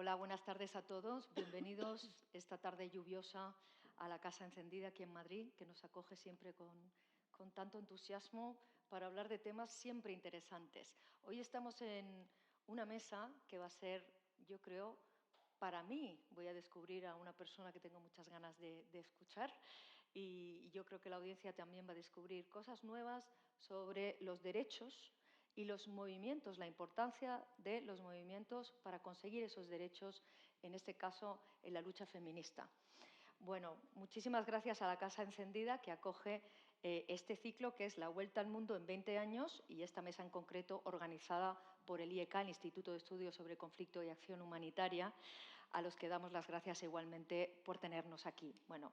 Hola, buenas tardes a todos. Bienvenidos esta tarde lluviosa a la Casa Encendida aquí en Madrid, que nos acoge siempre con tanto entusiasmo para hablar de temas siempre interesantes. Hoy estamos en una mesa que va a ser, yo creo, para mí, voy a descubrir a una persona que tengo muchas ganas de escuchar y yo creo que la audiencia también va a descubrir cosas nuevas sobre los derechos y los movimientos, la importancia de los movimientos para conseguir esos derechos, en este caso en la lucha feminista. Bueno, muchísimas gracias a la Casa Encendida que acoge este ciclo que es la Vuelta al Mundo en 20 años y esta mesa en concreto organizada por el IECA, el Instituto de Estudios sobre Conflicto y Acción Humanitaria, a los que damos las gracias igualmente por tenernos aquí. Bueno,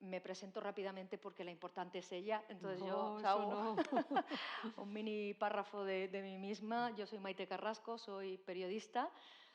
me presento rápidamente porque la importante es ella, entonces yo No, os eso hago no. un mini párrafo de mí misma. Yo soy Maite Carrasco, soy periodista,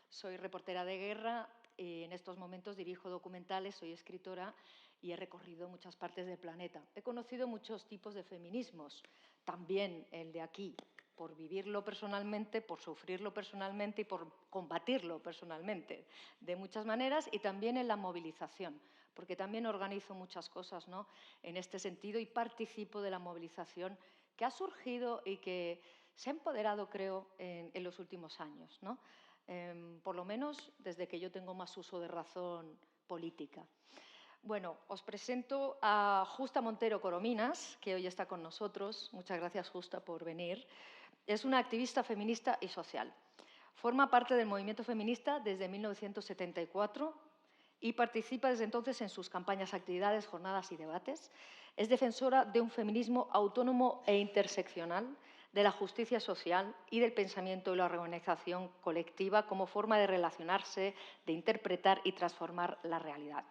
soy reportera de guerra y en estos momentos dirijo documentales, soy escritora y he recorrido muchas partes del planeta. He conocido muchos tipos de feminismos, también el de aquí, por vivirlo personalmente, por sufrirlo personalmente y por combatirlo personalmente, de muchas maneras, y también en la movilización, porque también organizo muchas cosas, ¿no?, en este sentido y participo de la movilización que ha surgido y que se ha empoderado, creo, en los últimos años, ¿no? Por lo menos desde que yo tengo más uso de razón política. Bueno, os presento a Justa Montero Corominas, que hoy está con nosotros. Muchas gracias, Justa, por venir. Es una activista feminista y social. Forma parte del movimiento feminista desde 1974 y participa desde entonces en sus campañas, actividades, jornadas y debates. Es defensora de un feminismo autónomo e interseccional, de la justicia social y del pensamiento y la organización colectiva como forma de relacionarse, de interpretar y transformar la realidad.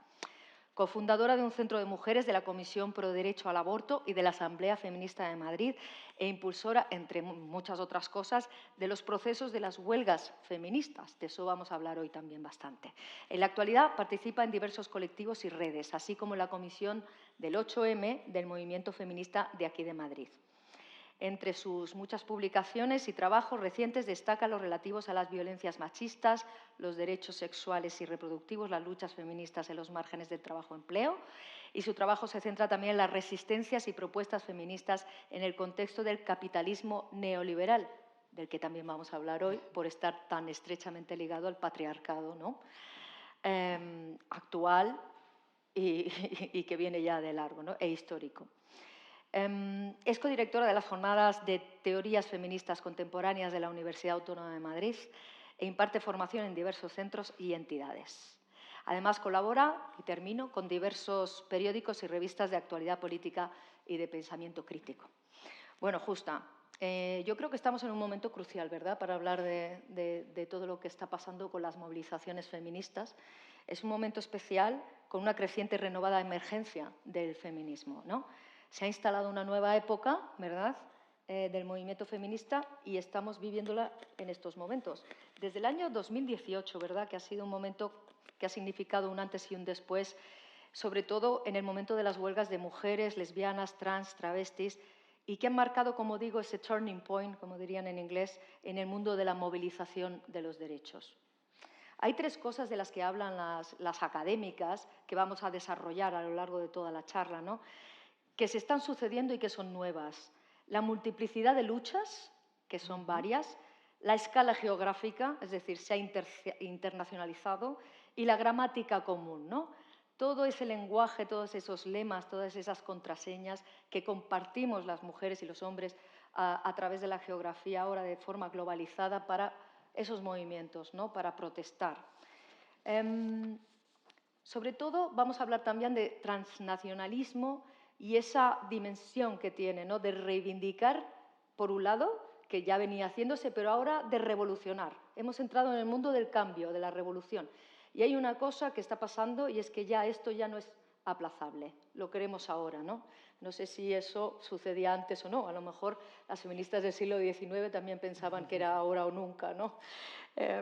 Cofundadora de un centro de mujeres de la Comisión Pro Derecho al Aborto y de la Asamblea Feminista de Madrid e impulsora, entre muchas otras cosas, de los procesos de las huelgas feministas. De eso vamos a hablar hoy también bastante. En la actualidad participa en diversos colectivos y redes, así como en la comisión del 8M del movimiento feminista de aquí de Madrid. Entre sus muchas publicaciones y trabajos recientes destacan los relativos a las violencias machistas, los derechos sexuales y reproductivos, las luchas feministas en los márgenes del trabajo-empleo, y su trabajo se centra también en las resistencias y propuestas feministas en el contexto del capitalismo neoliberal, del que también vamos a hablar hoy, por estar tan estrechamente ligado al patriarcado, ¿no?, actual y que viene ya de largo, ¿no?, e histórico. Es codirectora de las Jornadas de Teorías Feministas Contemporáneas de la Universidad Autónoma de Madrid e imparte formación en diversos centros y entidades. Además, colabora, y termino, con diversos periódicos y revistas de actualidad política y de pensamiento crítico. Bueno, Justa, yo creo que estamos en un momento crucial, ¿verdad?, para hablar de todo lo que está pasando con las movilizaciones feministas. Es un momento especial con una creciente y renovada emergencia del feminismo, ¿no? Se ha instalado una nueva época, ¿verdad?, del movimiento feminista y estamos viviéndola en estos momentos. Desde el año 2018, ¿verdad?, que ha sido un momento que ha significado un antes y un después, sobre todo en el momento de las huelgas de mujeres, lesbianas, trans, travestis, y que han marcado, como digo, ese turning point, como dirían en inglés, en el mundo de la movilización de los derechos. Hay tres cosas de las que hablan las académicas que vamos a desarrollar a lo largo de toda la charla, ¿no?, que se están sucediendo y que son nuevas. La multiplicidad de luchas, que son varias, la escala geográfica, es decir, se ha internacionalizado, y la gramática común, ¿no? Todo ese lenguaje, todos esos lemas, todas esas contraseñas que compartimos las mujeres y los hombres a través de la geografía ahora de forma globalizada para esos movimientos, ¿no?, para protestar. Sobre todo vamos a hablar también de transnacionalismo y esa dimensión que tiene, ¿no?, de reivindicar, por un lado, que ya venía haciéndose, pero ahora de revolucionar. Hemos entrado en el mundo del cambio, de la revolución. Y hay una cosa que está pasando y es que ya esto ya no es aplazable, lo queremos ahora, ¿no? No sé si eso sucedía antes o no, a lo mejor las feministas del siglo XIX también pensaban que era ahora o nunca, ¿no?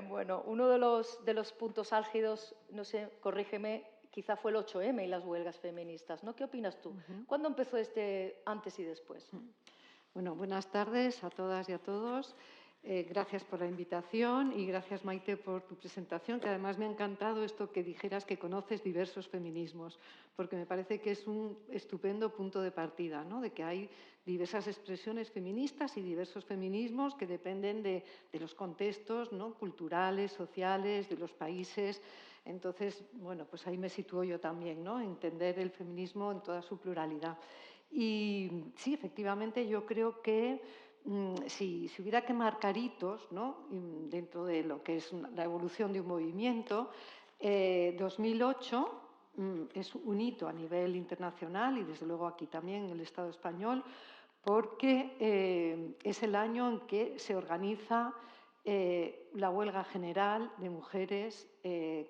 Bueno, uno de los puntos álgidos, no sé, corrígeme, quizá fue el 8M y las huelgas feministas, ¿no? ¿Qué opinas tú? ¿Cuándo empezó este antes y después? Bueno, buenas tardes a todas y a todos. Gracias por la invitación y gracias, Maite, por tu presentación, que además me ha encantado esto que dijeras que conoces diversos feminismos, porque me parece que es un estupendo punto de partida, ¿no? De que hay diversas expresiones feministas y diversos feminismos que dependen de los contextos, ¿no? Culturales, sociales, de los países. Entonces, bueno, pues ahí me sitúo yo también, ¿no? Entender el feminismo en toda su pluralidad. Y sí, efectivamente, yo creo que si hubiera que marcar hitos, ¿no? Dentro de lo que es la evolución de un movimiento, 2008 es un hito a nivel internacional y desde luego aquí también en el Estado español, porque es el año en que se organiza la huelga general de mujeres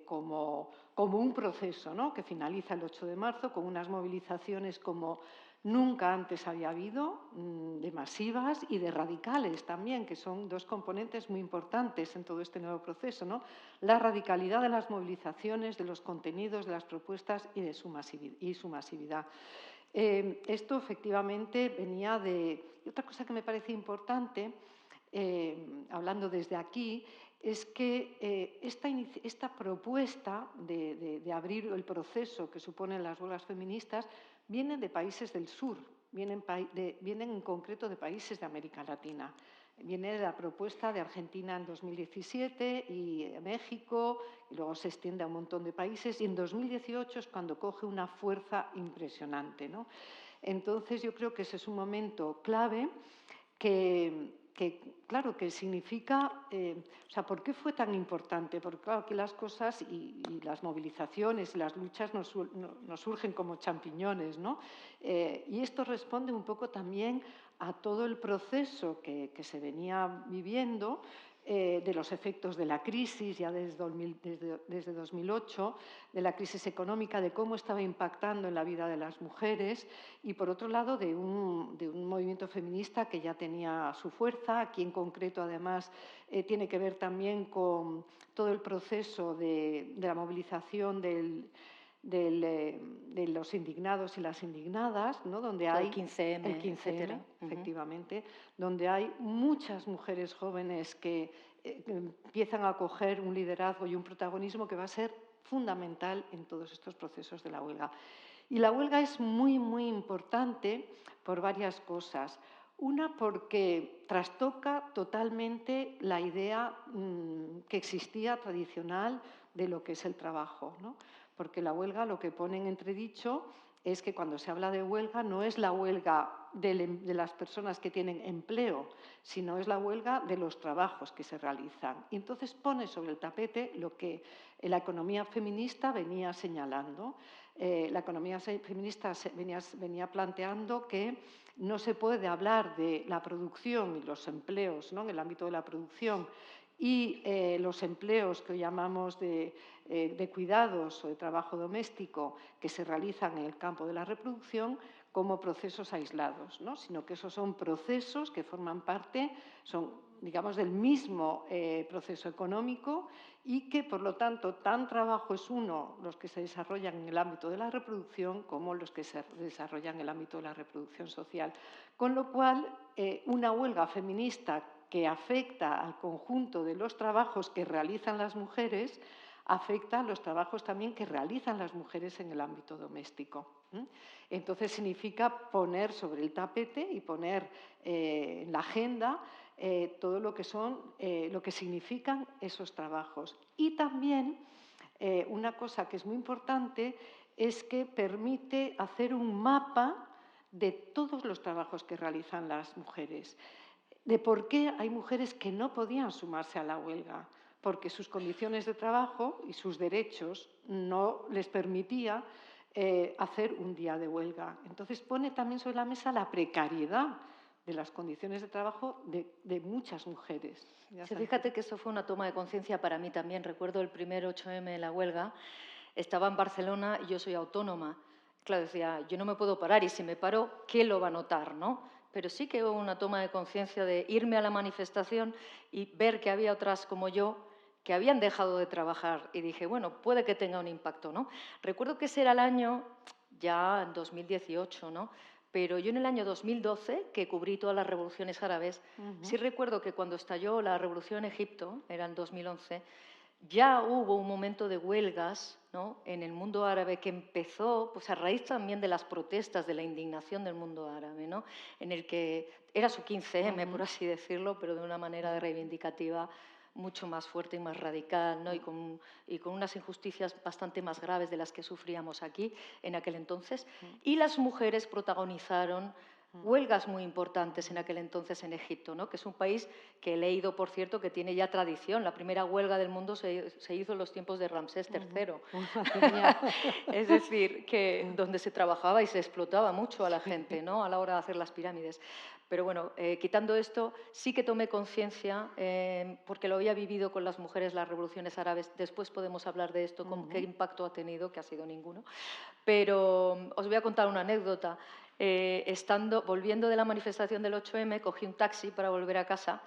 como un proceso, ¿no? Que finaliza el 8 de marzo con unas movilizaciones como nunca antes había habido, de masivas y de radicales también, que son dos componentes muy importantes en todo este nuevo proceso, ¿no? La radicalidad de las movilizaciones, de los contenidos, de las propuestas y su masividad. Esto efectivamente venía de... Y otra cosa que me parece importante, hablando desde aquí, es que esta propuesta de abrir el proceso que suponen las huelgas feministas vienen de países del sur, vienen en concreto de países de América Latina. Viene de la propuesta de Argentina en 2017 y México, y luego se extiende a un montón de países, y en 2018 es cuando coge una fuerza impresionante, ¿no? Entonces, yo creo que ese es un momento clave que claro, que significa... o sea, ¿por qué fue tan importante? Porque, claro, aquí las cosas y las movilizaciones y las luchas nos surgen como champiñones, ¿no? Y esto responde un poco también a todo el proceso que se venía viviendo, de los efectos de la crisis, ya desde 2008, de la crisis económica, de cómo estaba impactando en la vida de las mujeres y, por otro lado, de un movimiento feminista que ya tenía su fuerza. Aquí, en concreto, además, tiene que ver también con todo el proceso de la movilización de los indignados y las indignadas, ¿no? Donde hay el 15M, el 15M, etcétera. efectivamente, donde hay muchas mujeres jóvenes que empiezan a coger un liderazgo y un protagonismo que va a ser fundamental en todos estos procesos de la huelga. Y la huelga es muy, muy importante por varias cosas. Una, porque trastoca totalmente la idea que existía tradicional de lo que es el trabajo, ¿no? Porque la huelga lo que pone en entredicho es que cuando se habla de huelga no es la huelga de las personas que tienen empleo, sino es la huelga de los trabajos que se realizan. Y entonces pone sobre el tapete lo que la economía feminista venía señalando. La economía feminista venía planteando que no se puede hablar de la producción y los empleos, ¿no? En el ámbito de la producción y los empleos que hoy llamamos de cuidados o de trabajo doméstico que se realizan en el campo de la reproducción como procesos aislados, ¿no? Sino que esos son procesos que forman parte, son, digamos, del mismo proceso económico y que, por lo tanto, tan trabajo es uno los que se desarrollan en el ámbito de la reproducción como los que se desarrollan en el ámbito de la reproducción social. Con lo cual, una huelga feminista que afecta al conjunto de los trabajos que realizan las mujeres, afecta a los trabajos también que realizan las mujeres en el ámbito doméstico. Entonces, significa poner sobre el tapete y poner en la agenda todo lo que lo que significan esos trabajos. Y también, una cosa que es muy importante es que permite hacer un mapa de todos los trabajos que realizan las mujeres, de por qué hay mujeres que no podían sumarse a la huelga, porque sus condiciones de trabajo y sus derechos no les permitía hacer un día de huelga. Entonces pone también sobre la mesa la precariedad de las condiciones de trabajo de muchas mujeres. Sí, fíjate que eso fue una toma de conciencia para mí también. Recuerdo el primer 8M de la huelga. Estaba en Barcelona y yo soy autónoma. Claro, decía, yo no me puedo parar y si me paro, ¿qué lo va a notar, no? Pero sí que hubo una toma de conciencia de irme a la manifestación y ver que había otras como yo que habían dejado de trabajar. Y dije, bueno, puede que tenga un impacto, ¿no? Recuerdo que ese era el año, ya en 2018, ¿no? Pero yo en el año 2012, que cubrí todas las revoluciones árabes, sí recuerdo que cuando estalló la revolución en Egipto, era en 2011, ya hubo un momento de huelgas, ¿no?, en el mundo árabe que empezó pues, a raíz también de las protestas, de la indignación del mundo árabe, ¿no?, en el que era su 15M, por así decirlo, pero de una manera reivindicativa mucho más fuerte y más radical, ¿no?, y con unas injusticias bastante más graves de las que sufríamos aquí en aquel entonces. Y las mujeres protagonizaron huelgas muy importantes en aquel entonces en Egipto, ¿no?, que es un país que he leído, por cierto, que tiene ya tradición. La primera huelga del mundo se hizo en los tiempos de Ramsés III. Es decir, que donde se trabajaba y se explotaba mucho a la gente, ¿no?, a la hora de hacer las pirámides. Pero bueno, quitando esto, sí que tomé conciencia, porque lo había vivido con las mujeres, las revoluciones árabes. Después podemos hablar de esto, qué impacto ha tenido, que ha sido ninguno. Pero os voy a contar una anécdota. Volviendo de la manifestación del 8M, cogí un taxi para volver a casa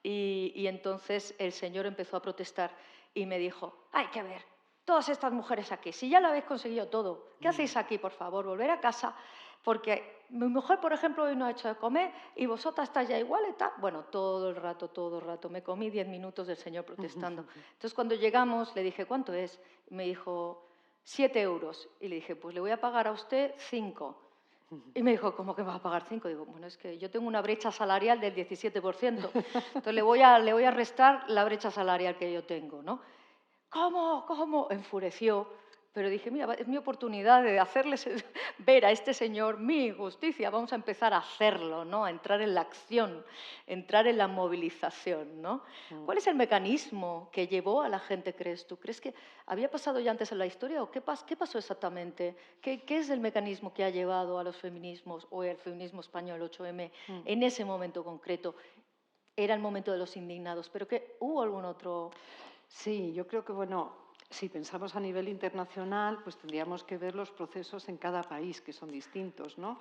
y entonces el señor empezó a protestar y me dijo: hay que ver, todas estas mujeres aquí, si ya lo habéis conseguido todo, ¿qué hacéis aquí, por favor? Volver a casa, porque mi mujer, por ejemplo, hoy no ha hecho de comer y vosotras estáis ya igual y tal. Bueno, todo el rato, me comí 10 minutos del señor protestando. Entonces, cuando llegamos, le dije: ¿cuánto es? Y me dijo: 7 euros. Y le dije: pues le voy a pagar a usted 5. Y me dijo: ¿cómo que me vas a pagar 5? Digo: bueno, es que yo tengo una brecha salarial del 17%. Entonces le voy a restar la brecha salarial que yo tengo, ¿no? ¿Cómo? Enfureció. Pero dije: mira, es mi oportunidad de hacerles ver a este señor mi injusticia. Vamos a empezar a hacerlo, ¿no?, a entrar en la acción, entrar en la movilización, ¿no? ¿Cuál es el mecanismo que llevó a la gente, crees tú? ¿Crees que había pasado ya antes en la historia o qué pasó exactamente? ¿Qué es el mecanismo que ha llevado a los feminismos o al feminismo español 8M en ese momento concreto? Era el momento de los indignados, pero ¿hubo algún otro? Sí, yo creo que, bueno, si pensamos a nivel internacional, pues tendríamos que ver los procesos en cada país, que son distintos, ¿no?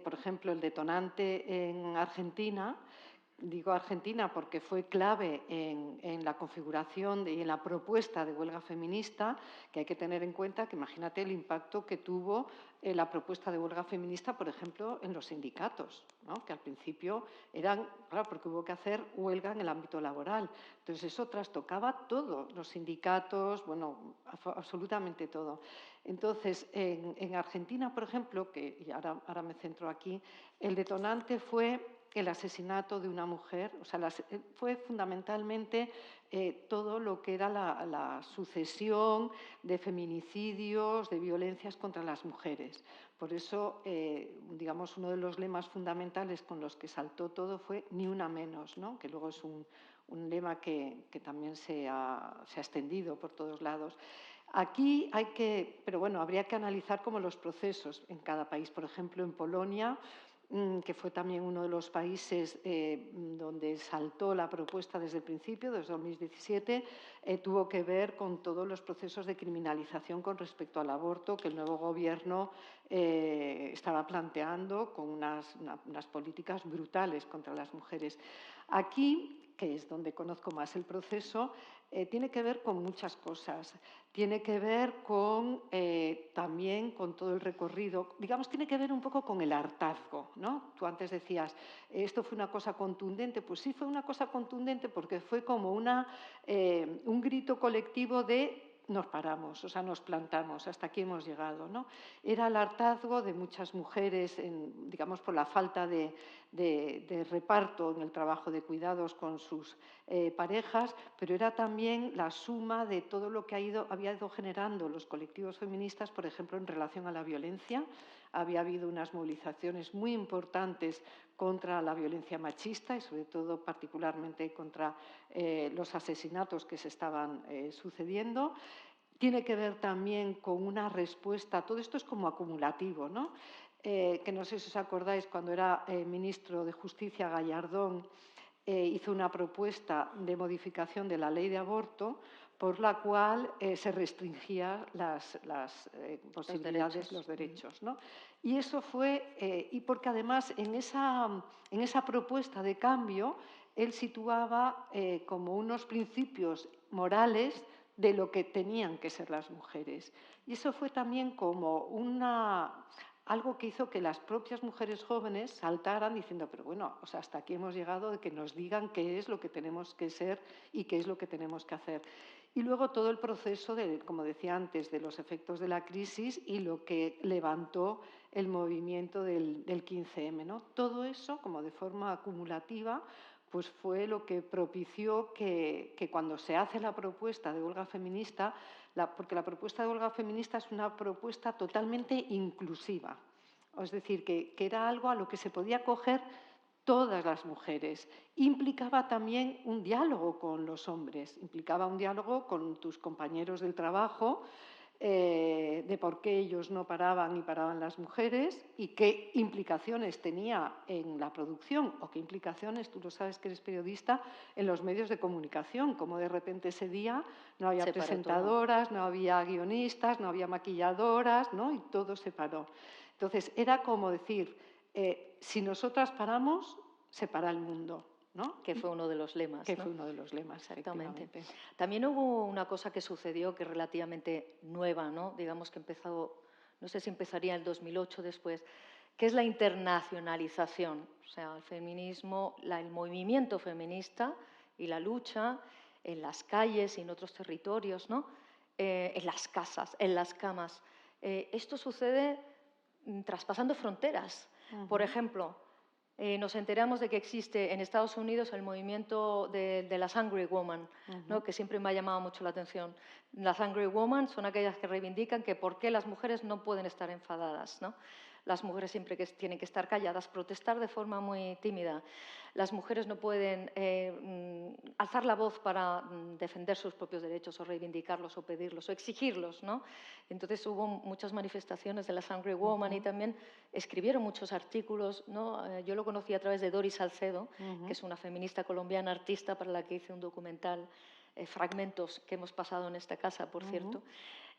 Por ejemplo, el detonante en Argentina. Digo Argentina porque fue clave en la configuración y en la propuesta de huelga feminista, que hay que tener en cuenta que imagínate el impacto que tuvo la propuesta de huelga feminista, por ejemplo, en los sindicatos, ¿no?, que al principio eran, claro, porque hubo que hacer huelga en el ámbito laboral. Entonces eso trastocaba todo, los sindicatos, bueno, absolutamente todo. Entonces, en Argentina, por ejemplo, y ahora me centro aquí, el detonante fue el asesinato de una mujer. O sea, fue fundamentalmente todo lo que era la sucesión de feminicidios, de violencias contra las mujeres. Por eso, digamos, uno de los lemas fundamentales con los que saltó todo fue ni una menos, ¿no?, que luego es un lema que también se ha extendido por todos lados. Aquí pero bueno, habría que analizar como los procesos en cada país. Por ejemplo, en Polonia, que fue también uno de los países donde saltó la propuesta desde el principio, desde 2017, tuvo que ver con todos los procesos de criminalización con respecto al aborto que el nuevo gobierno estaba planteando con unas políticas brutales contra las mujeres. Aquí, que es donde conozco más el proceso, tiene que ver con muchas cosas. Tiene que ver también con todo el recorrido. Digamos, tiene que ver un poco con el hartazgo, ¿no? Tú antes decías, ¿esto fue una cosa contundente? Pues sí, fue una cosa contundente porque fue como un grito colectivo de nos paramos, o sea, nos plantamos, hasta aquí hemos llegado, ¿no? Era el hartazgo de muchas mujeres, digamos, por la falta de reparto en el trabajo de cuidados con sus parejas, pero era también la suma de todo lo que había ido generando los colectivos feministas, por ejemplo, en relación a la violencia. Había habido unas movilizaciones muy importantes contra la violencia machista y, sobre todo, particularmente contra los asesinatos que se estaban sucediendo. Tiene que ver también con una respuesta, todo esto es como acumulativo, ¿no? Que no sé si os acordáis, cuando era ministro de Justicia Gallardón, hizo una propuesta de modificación de la ley de aborto por la cual se restringían las posibilidades, los derechos, ¿no? Y eso fue, y porque además en esa propuesta de cambio él situaba como unos principios morales de lo que tenían que ser las mujeres. Y eso fue también como algo que hizo que las propias mujeres jóvenes saltaran diciendo, pero bueno, o sea, hasta aquí hemos llegado de que nos digan qué es lo que tenemos que ser y qué es lo que tenemos que hacer. Y luego todo el proceso, como decía antes, de los efectos de la crisis y lo que levantó el movimiento del 15M, ¿no? Todo eso, como de forma acumulativa, pues fue lo que propició que cuando se hace la propuesta de huelga feminista, porque la propuesta de huelga feminista es una propuesta totalmente inclusiva, es decir, que era algo a lo que se podía acoger todas las mujeres. Implicaba también un diálogo con los hombres, implicaba un diálogo con tus compañeros del trabajo, de por qué ellos no paraban y paraban las mujeres y qué implicaciones tenía en la producción o qué implicaciones, tú lo sabes que eres periodista, en los medios de comunicación, como de repente ese día no había presentadoras, no había guionistas, no había maquilladoras, ¿no? Y todo se paró. Entonces, era como decir, si nosotras paramos, se para el mundo, ¿no? Que fue uno de los lemas. Que fue uno de los lemas, exactamente. También hubo una cosa que sucedió que es relativamente nueva, ¿no? Digamos que empezó, no sé si empezaría en el 2008 después, que es la internacionalización. O sea, el feminismo, el movimiento feminista y la lucha en las calles y en otros territorios, ¿no? En las casas, en las camas. Esto sucede traspasando fronteras. Por ejemplo, nos enteramos de que existe en Estados Unidos el movimiento de las Angry Women, ¿no? Que siempre me ha llamado mucho la atención. Las Angry Women son aquellas que reivindican que por qué las mujeres no pueden estar enfadadas, ¿no? Las mujeres siempre tienen que estar calladas, protestar de forma muy tímida. Las mujeres no pueden alzar la voz para defender sus propios derechos o reivindicarlos o pedirlos o exigirlos, ¿no? Entonces hubo muchas manifestaciones de las Angry Women y también escribieron muchos artículos, ¿no? Yo lo conocí a través de Doris Salcedo, que es una feminista colombiana, artista, para la que hice un documental, fragmentos que hemos pasado en esta casa, por cierto.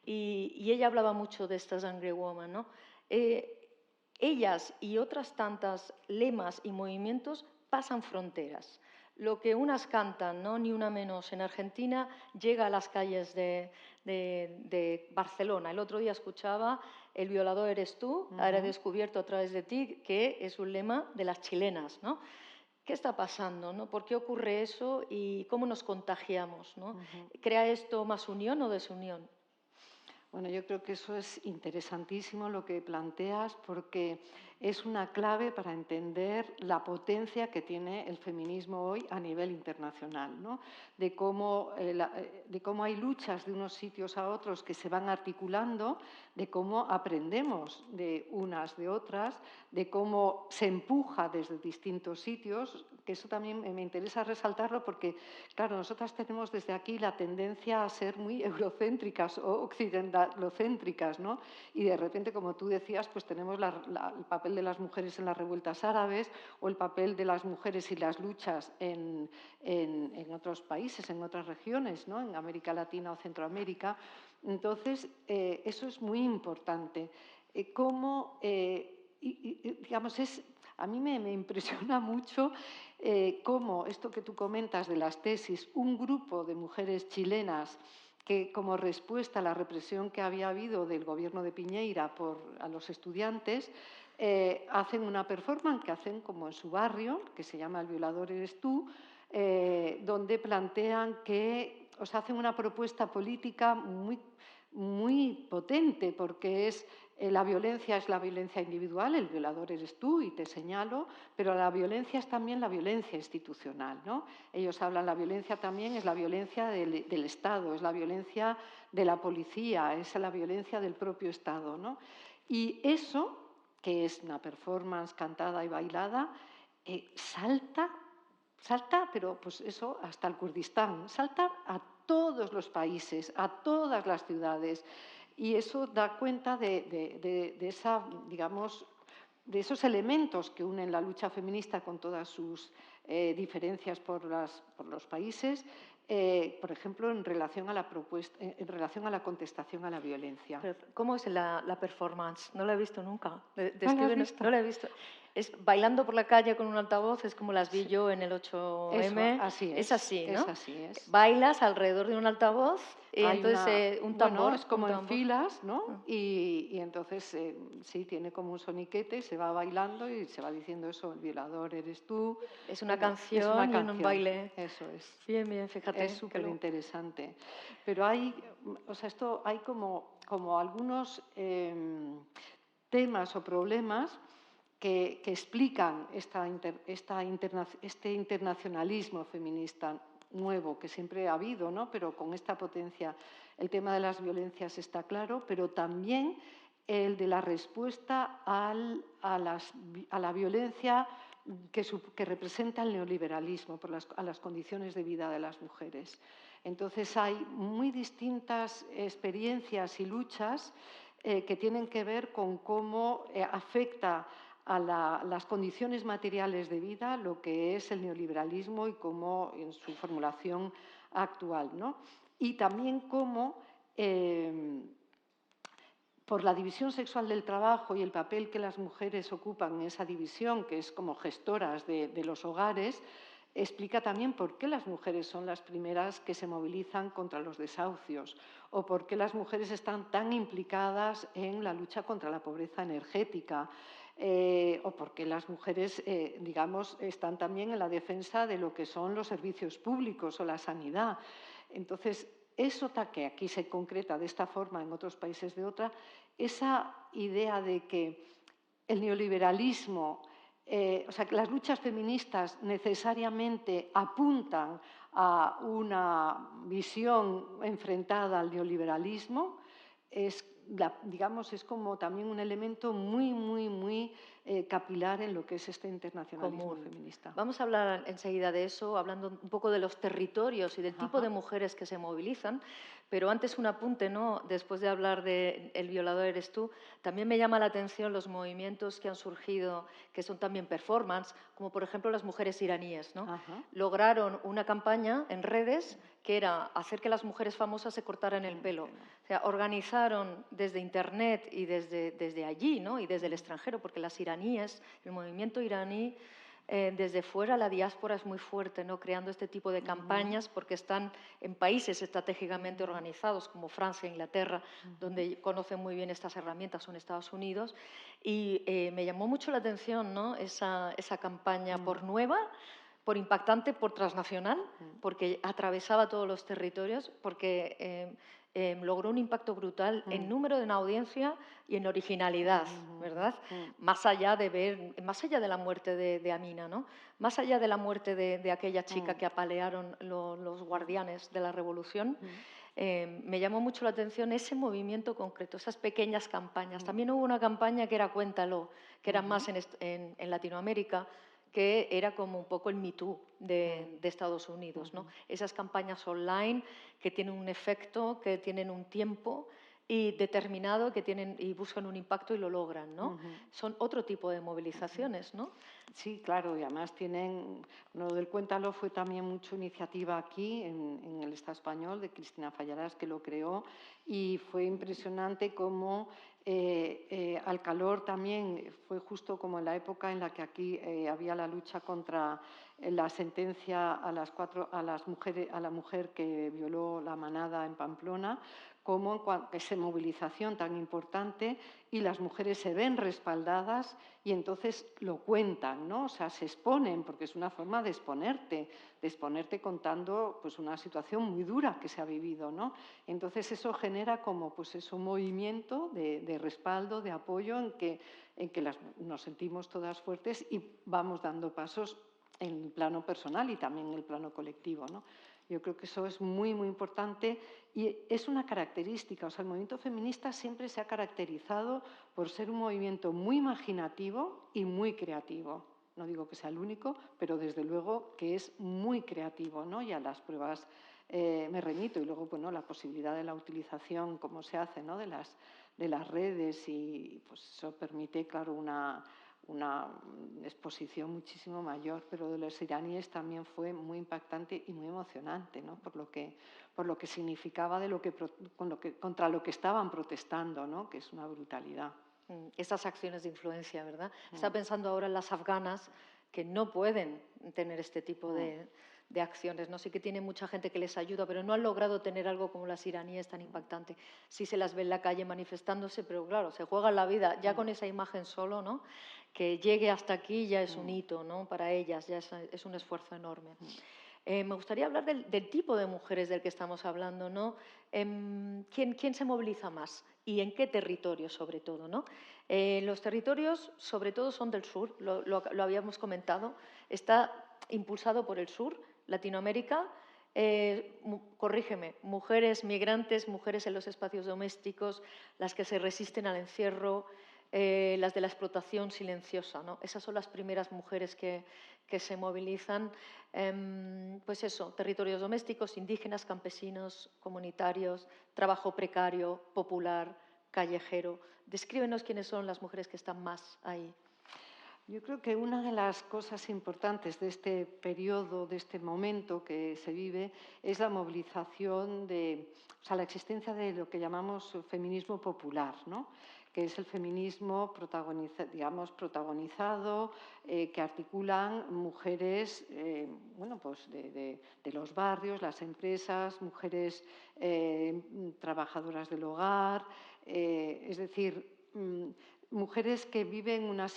Y ella hablaba mucho de estas Angry Women, ¿no? Ellas y otras tantas lemas y movimientos pasan fronteras. Lo que unas cantan, ¿no? Ni una menos, en Argentina, llega a las calles de Barcelona. El otro día escuchaba "El violador eres tú, ahora he descubierto a través de ti", que es un lema de las chilenas, ¿no? ¿Qué está pasando, no? ¿Por qué ocurre eso y cómo nos contagiamos, ¿no? ¿Crea esto más unión o desunión? Bueno, yo creo que eso es interesantísimo lo que planteas porque es una clave para entender la potencia que tiene el feminismo hoy a nivel internacional, ¿no? De cómo hay luchas de unos sitios a otros que se van articulando, de cómo aprendemos de unas de otras, de cómo se empuja desde distintos sitios, que eso también me interesa resaltarlo porque, claro, nosotras tenemos desde aquí la tendencia a ser muy eurocéntricas o occidentalocéntricas, ¿no? Y de repente, como tú decías, pues tenemos el papel de las mujeres en las revueltas árabes o el papel de las mujeres y las luchas en otros países, en otras regiones, ¿no? En América Latina o Centroamérica. Entonces, eso es muy importante. Digamos, a mí me impresiona mucho cómo esto que tú comentas de las tesis, un grupo de mujeres chilenas que como respuesta a la represión que había habido del gobierno de Piñeira a los estudiantes, hacen una performance que hacen como en su barrio, que se llama El violador eres tú, donde plantean que, o sea, hacen una propuesta política muy, muy potente, porque la violencia es la violencia individual, el violador eres tú y te señalo, pero la violencia es también la violencia institucional, ¿no? Ellos hablan, la violencia también es la violencia del Estado, es la violencia de la policía, es la violencia del propio Estado, ¿no? Y eso, que es una performance cantada y bailada, salta, pero pues eso, hasta el Kurdistán, salta a todos los países, a todas las ciudades. Y eso da cuenta de esa, digamos, de esos elementos que unen la lucha feminista con todas sus diferencias por los países, por ejemplo, en relación a la contestación a la violencia. Pero, ¿cómo es la performance? No la he visto nunca. ¿No la has visto? No la he visto. bailando por la calle con un altavoz, es como las vi yo en el Eso, 8M. así Es es. así, ¿no? Es así es. Bailas alrededor de un altavoz y Hay entonces una, un bueno, tambor, es un como en tambor. filas, ¿no? Ah. Y entonces sí, tiene como un soniquete, se va bailando y se va diciendo eso, el violador eres tú. Es una Bueno, es una canción y un canción, baile. eso es. Bien, bien, Es fíjate. súper interesante. Pero hay, o sea, hay como algunos temas o problemas que explican este internacionalismo feminista nuevo que siempre ha habido, ¿no? Pero con esta potencia. El tema de las violencias está claro, pero también el de la respuesta a la violencia que representa el neoliberalismo a las condiciones de vida de las mujeres. Entonces hay muy distintas experiencias y luchas que tienen que ver con cómo afecta a las condiciones materiales de vida lo que es el neoliberalismo y cómo en su formulación actual, ¿no? Y también cómo por la división sexual del trabajo y el papel que las mujeres ocupan en esa división, que es como gestoras de los hogares, explica también por qué las mujeres son las primeras que se movilizan contra los desahucios o por qué las mujeres están tan implicadas en la lucha contra la pobreza energética o por qué las mujeres, digamos, están también en la defensa de lo que son los servicios públicos o la sanidad. Entonces, eso que aquí se concreta de esta forma, en otros países de otra, esa idea de que el neoliberalismo, o sea, que las luchas feministas necesariamente apuntan a una visión enfrentada al neoliberalismo, digamos, es como también un elemento muy capilar en lo que es este internacionalismo Común. feminista. Vamos a hablar enseguida de eso, hablando un poco de los territorios y del tipo de mujeres que se movilizan, pero antes un apunte, ¿no? Después de hablar de El violador eres tú, también me llama la atención los movimientos que han surgido, que son también performance, como por ejemplo las mujeres iraníes, ¿no? Lograron una campaña en redes que era hacer que las mujeres famosas se cortaran el pelo. O sea, organizaron desde Internet y desde allí, ¿no? Y desde el extranjero, porque las iraníes, el movimiento iraní, desde fuera la diáspora es muy fuerte, ¿no? Creando este tipo de campañas porque están en países estratégicamente organizados como Francia e Inglaterra, donde conocen muy bien estas herramientas, son Estados Unidos. Y me llamó mucho la atención, ¿no? esa campaña por nueva, por impactante, por transnacional, porque atravesaba todos los territorios, porque logró un impacto brutal en número de audiencia y en originalidad, ¿verdad? Más allá de la muerte de Amina, ¿no? Más allá de la muerte de aquella chica que apalearon los guardianes de la revolución, me llamó mucho la atención ese movimiento concreto, esas pequeñas campañas. También hubo una campaña que era Cuéntalo, que era más en Latinoamérica, que era como un poco el Me Too de Estados Unidos, ¿no? Esas campañas online que tienen un efecto, que tienen un tiempo y determinado, y buscan un impacto y lo logran, ¿no? Son otro tipo de movilizaciones, ¿no? Sí, claro, y además lo del Cuéntalo fue también mucha iniciativa aquí en el Estado español de Cristina Fallarás, que lo creó, y fue impresionante cómo al calor también fue justo como en la época en la que aquí había la lucha contra la sentencia a la mujer que violó la manada en Pamplona, como esa movilización tan importante y las mujeres se ven respaldadas y entonces lo cuentan, ¿no? O sea, se exponen, porque es una forma de exponerte contando pues, una situación muy dura que se ha vivido, ¿no? Entonces eso genera como pues, un movimiento de respaldo, de apoyo en que nos sentimos todas fuertes y vamos dando pasos en el plano personal y también en el plano colectivo, ¿no? Yo creo que eso es muy importante y es una característica. O sea, el movimiento feminista siempre se ha caracterizado por ser un movimiento muy imaginativo y muy creativo. No digo que sea el único, pero desde luego que es muy creativo, ¿no? Y a las pruebas me remito. Y luego, bueno, la posibilidad de la utilización, como se hace, ¿no? de las redes y pues eso permite, claro, una exposición muchísimo mayor, pero de los iraníes también fue muy impactante y muy emocionante, ¿no? por lo que significaba contra lo que estaban protestando, ¿no? Que es una brutalidad. esas acciones de influencia, ¿verdad? Estaba pensando ahora en las afganas que no pueden tener este tipo de acciones, ¿no? Sí que tiene mucha gente que les ayuda, pero no han logrado tener algo como las iraníes tan impactante. Sí se las ve en la calle manifestándose, pero claro, se juegan la vida ya con esa imagen solo, ¿no? Que llegue hasta aquí ya es un hito, ¿no? Para ellas, ya es un esfuerzo enorme. Me gustaría hablar del tipo de mujeres del que estamos hablando, ¿no? ¿Quién se moviliza más? ¿Y en qué territorio, sobre todo, ¿no? Los territorios, sobre todo, son del sur, lo habíamos comentado. Está impulsado por el sur, Latinoamérica. Corrígeme, mujeres migrantes, mujeres en los espacios domésticos, las que se resisten al encierro, las de la explotación silenciosa, ¿no? Esas son las primeras mujeres que se movilizan. Pues eso, territorios domésticos, indígenas, campesinos, comunitarios, trabajo precario, popular, callejero. Descríbenos quiénes son las mujeres que están más ahí. Yo creo que una de las cosas importantes de este periodo, de este momento que se vive, es la movilización la existencia de lo que llamamos feminismo popular, ¿no? Que es el feminismo protagonizado, que articulan mujeres pues de los barrios, las empresas, mujeres trabajadoras del hogar, es decir, mujeres que viven en una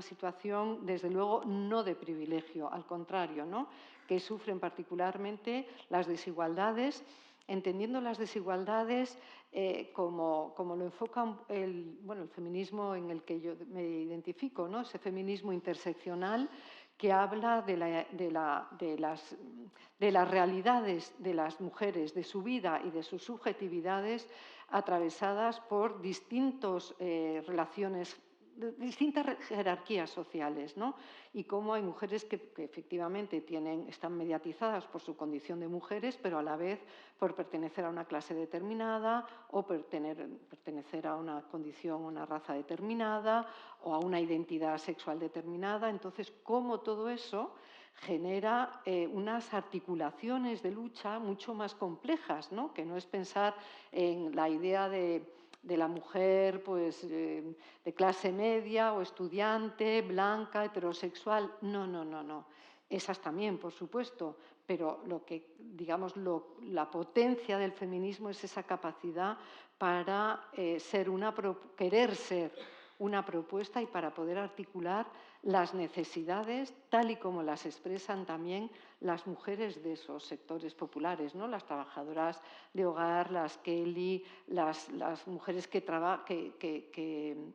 situación, desde luego, no de privilegio, al contrario, ¿no? Que sufren particularmente las desigualdades, entendiendo las desigualdades como lo enfoca el feminismo en el que yo me identifico, ¿no? Ese feminismo interseccional que habla de las realidades de las mujeres, de su vida y de sus subjetividades atravesadas por distintas jerarquías sociales, ¿no? Y cómo hay mujeres que efectivamente están mediatizadas por su condición de mujeres, pero a la vez por pertenecer a una clase determinada o pertenecer a una condición, una raza determinada o a una identidad sexual determinada. Entonces, cómo todo eso genera unas articulaciones de lucha mucho más complejas, ¿no? Que no es pensar en la idea de la mujer pues, de clase media o estudiante, blanca, heterosexual. No, no, no, no. Esas también, por supuesto, pero la potencia del feminismo es esa capacidad para querer ser una propuesta y para poder articular las necesidades tal y como las expresan también las mujeres de esos sectores populares, ¿no? Las trabajadoras de hogar, las Kelly, las mujeres que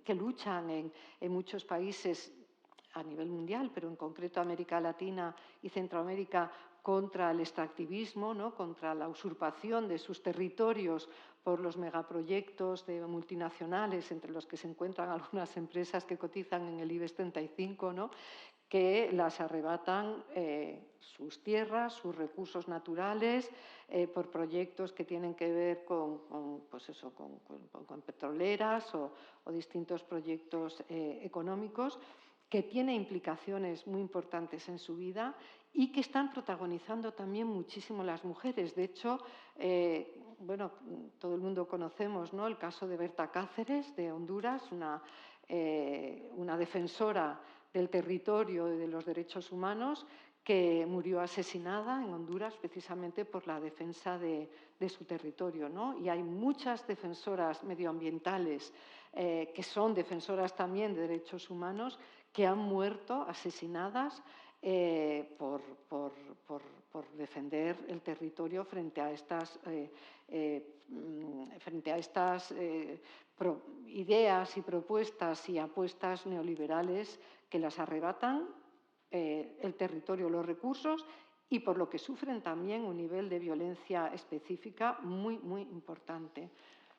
luchan en muchos países a nivel mundial, pero en concreto América Latina y Centroamérica, contra el extractivismo, ¿no? Contra la usurpación de sus territorios por los megaproyectos de multinacionales, entre los que se encuentran algunas empresas que cotizan en el IBEX 35, ¿no? Que las arrebatan sus tierras, sus recursos naturales, por proyectos que tienen que ver con petroleras o distintos proyectos económicos que tienen implicaciones muy importantes en su vida y que están protagonizando también muchísimo las mujeres. De hecho, todo el mundo conocemos, ¿no? El caso de Berta Cáceres, de Honduras, una defensora del territorio y de los derechos humanos que murió asesinada en Honduras precisamente por la defensa de su territorio, ¿no? Y hay muchas defensoras medioambientales que son defensoras también de derechos humanos que han muerto asesinadas por defender el territorio frente a estas ideas y propuestas y apuestas neoliberales que las arrebatan el territorio, los recursos y por lo que sufren también un nivel de violencia específica muy, muy importante.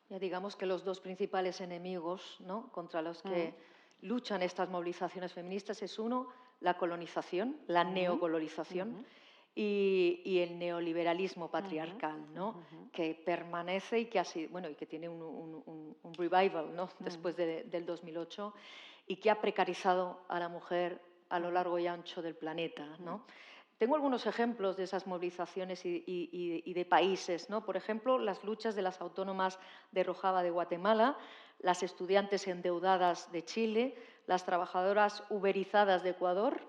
Ya digamos que los dos principales enemigos, ¿no? Contra los que luchan estas movilizaciones feministas es uno, la colonización, la neocolonización y el neoliberalismo patriarcal, ¿no? Que permanece y que y que tiene un revival, ¿no? Después del 2008 y que ha precarizado a la mujer a lo largo y ancho del planeta, ¿no? Tengo algunos ejemplos de esas movilizaciones y de países, ¿no? Por ejemplo, las luchas de las autónomas de Rojava de Guatemala las estudiantes endeudadas de Chile, las trabajadoras uberizadas de Ecuador,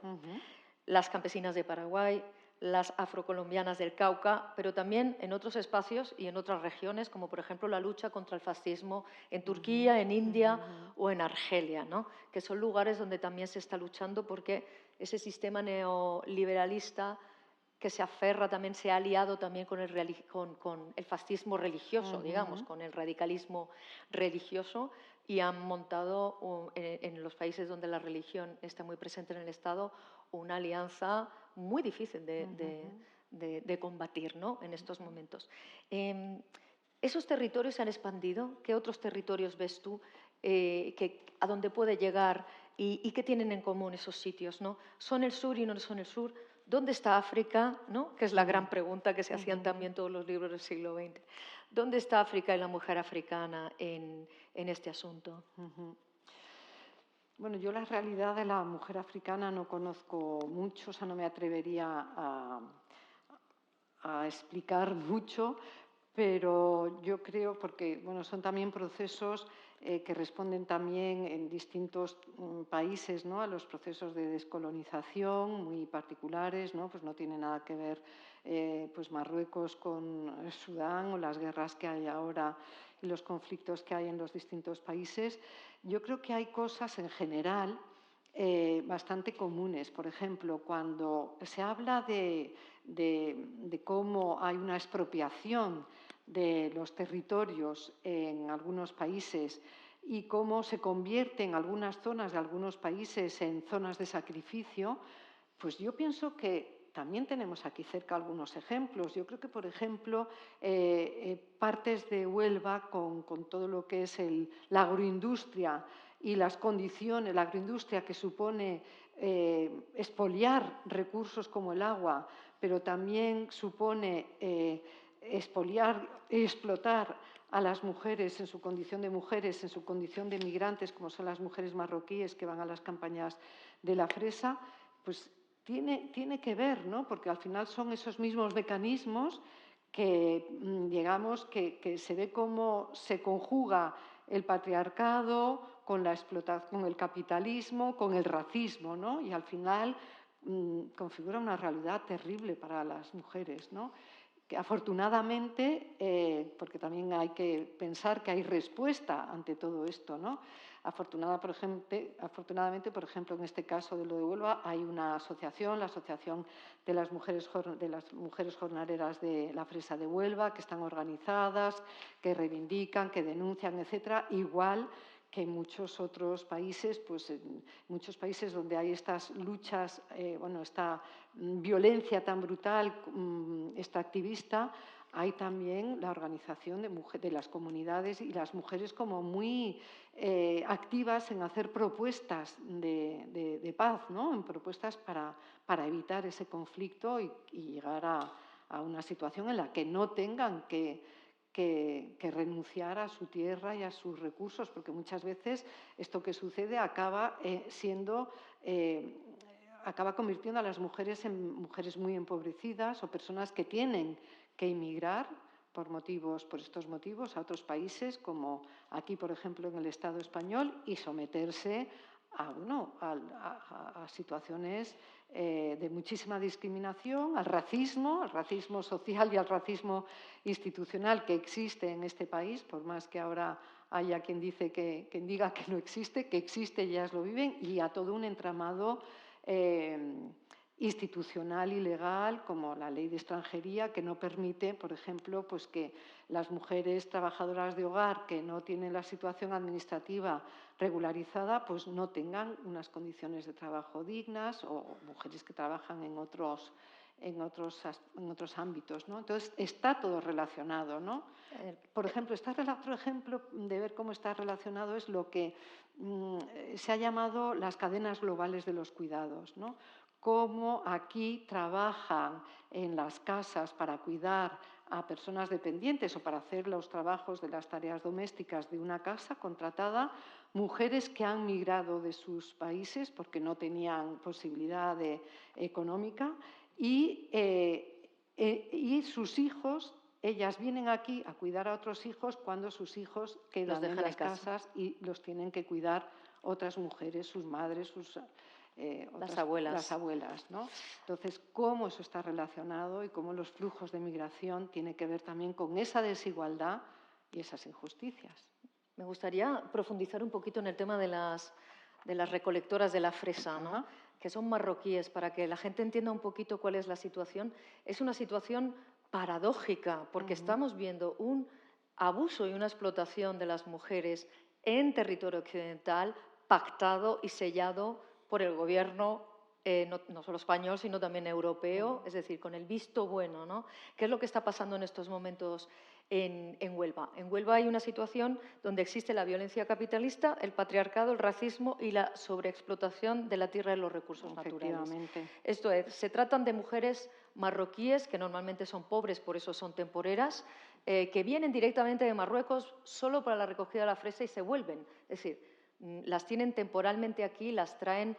las campesinas de Paraguay, las afrocolombianas del Cauca, pero también en otros espacios y en otras regiones, como por ejemplo la lucha contra el fascismo en Turquía, en India o en Argelia, ¿no? Que son lugares donde también se está luchando porque ese sistema neoliberalista que se aferra también, se ha aliado también con el fascismo religioso, digamos, con el radicalismo religioso, y han montado en los países donde la religión está muy presente en el Estado una alianza muy difícil de combatir, ¿no?, en estos momentos. ¿Esos territorios se han expandido? ¿Qué otros territorios ves tú a dónde puede llegar y qué tienen en común esos sitios, ¿no? ¿Son el sur y no son el sur? ¿Dónde está África?, ¿no?, que es la gran pregunta que se hacían también todos los libros del siglo XX. ¿Dónde está África y la mujer africana en este asunto? Bueno, yo la realidad de la mujer africana no conozco mucho, o sea, no me atrevería a explicar mucho, pero yo creo, porque bueno, son también procesos que responden también en distintos países, ¿no?, a los procesos de descolonización muy particulares, ¿no? Pues no tiene nada que ver pues Marruecos con Sudán o las guerras que hay ahora y los conflictos que hay en los distintos países. Yo creo que hay cosas en general bastante comunes. Por ejemplo, cuando se habla de cómo hay una expropiación de los territorios en algunos países y cómo se convierten algunas zonas de algunos países en zonas de sacrificio, pues yo pienso que también tenemos aquí cerca algunos ejemplos. Yo creo que, por ejemplo, partes de Huelva con todo lo que es la agroindustria y las condiciones, la agroindustria que supone expoliar recursos como el agua, pero también supone expoliar y explotar a las mujeres en su condición de mujeres, en su condición de migrantes, como son las mujeres marroquíes que van a las campañas de la fresa, pues tiene que ver, ¿no? Porque al final son esos mismos mecanismos que, digamos, que se ve cómo se conjuga el patriarcado con la explotación, con el capitalismo, con el racismo, ¿no? Y al final configura una realidad terrible para las mujeres, ¿no? Que afortunadamente, porque también hay que pensar que hay respuesta ante todo esto, ¿no? Afortunadamente, por ejemplo, en este caso de lo de Huelva, hay una asociación, la Asociación de las Mujeres Jornaleras de la Fresa de Huelva, que están organizadas, que reivindican, que denuncian, etcétera, igual que en muchos otros países, pues en muchos países donde hay estas luchas, bueno, esta violencia tan brutal, extractivista, hay también la organización de las comunidades y las mujeres como muy activas en hacer propuestas de paz, ¿no? En propuestas para evitar ese conflicto y llegar a una situación en la que no tengan que renunciar a su tierra y a sus recursos, porque muchas veces esto que sucede acaba acaba convirtiendo a las mujeres en mujeres muy empobrecidas o personas que tienen que emigrar por estos motivos a otros países, como aquí, por ejemplo, en el Estado español, y someterse a situaciones de muchísima discriminación, al racismo social y al racismo institucional que existe en este país, por más que ahora haya quien diga que no existe, que existe, ellas lo viven, y a todo un entramado institucional y legal, como la ley de extranjería, que no permite, por ejemplo, pues que las mujeres trabajadoras de hogar que no tienen la situación administrativa regularizada, pues no tengan unas condiciones de trabajo dignas, o mujeres que trabajan en otros ámbitos, ¿no? Entonces, está todo relacionado, ¿no? Por ejemplo, otro ejemplo de ver cómo está relacionado es lo que se ha llamado las cadenas globales de los cuidados, ¿no? Cómo aquí trabajan en las casas para cuidar a personas dependientes o para hacer los trabajos de las tareas domésticas de una casa contratada, mujeres que han migrado de sus países porque no tenían posibilidad económica y sus hijos ellas vienen aquí a cuidar a otros hijos cuando sus hijos quedan en dejan en las casa. casas y los tienen que cuidar otras mujeres, sus madres, Las abuelas. las abuelas, ¿no? Entonces, cómo eso está relacionado y cómo los flujos de migración tienen que ver también con esa desigualdad y esas injusticias. Me gustaría profundizar un poquito en el tema de las recolectoras de la fresa, ¿no? Ajá. Que son marroquíes, para que la gente entienda un poquito cuál es la situación. Es una situación paradójica, porque estamos viendo un abuso y una explotación de las mujeres en territorio occidental, pactado y sellado por el gobierno, no solo español, sino también europeo, es decir, con el visto bueno, ¿no? ¿Qué es lo que está pasando en estos momentos en Huelva? En Huelva hay una situación donde existe la violencia capitalista, el patriarcado, el racismo y la sobreexplotación de la tierra y los recursos naturales. Esto es, se tratan de mujeres marroquíes, que normalmente son pobres, por eso son temporeras, que vienen directamente de Marruecos solo para la recogida de la fresa y se vuelven. Es decir, las tienen temporalmente aquí, las traen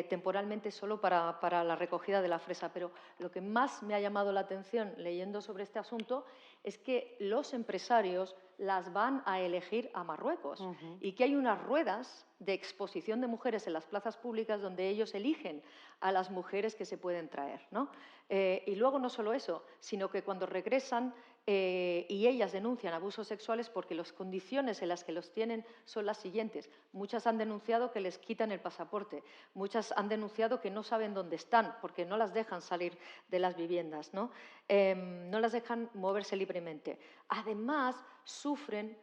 temporalmente solo para la recogida de la fresa. Pero lo que más me ha llamado la atención leyendo sobre este asunto es que los empresarios las van a elegir a Marruecos y que hay unas ruedas de exposición de mujeres en las plazas públicas donde ellos eligen a las mujeres que se pueden traer, ¿no? Y luego no solo eso, sino que cuando regresan y ellas denuncian abusos sexuales porque las condiciones en las que los tienen son las siguientes. Muchas han denunciado que les quitan el pasaporte, muchas han denunciado que no saben dónde están porque no las dejan salir de las viviendas, ¿no? No las dejan moverse libremente. Además, sufren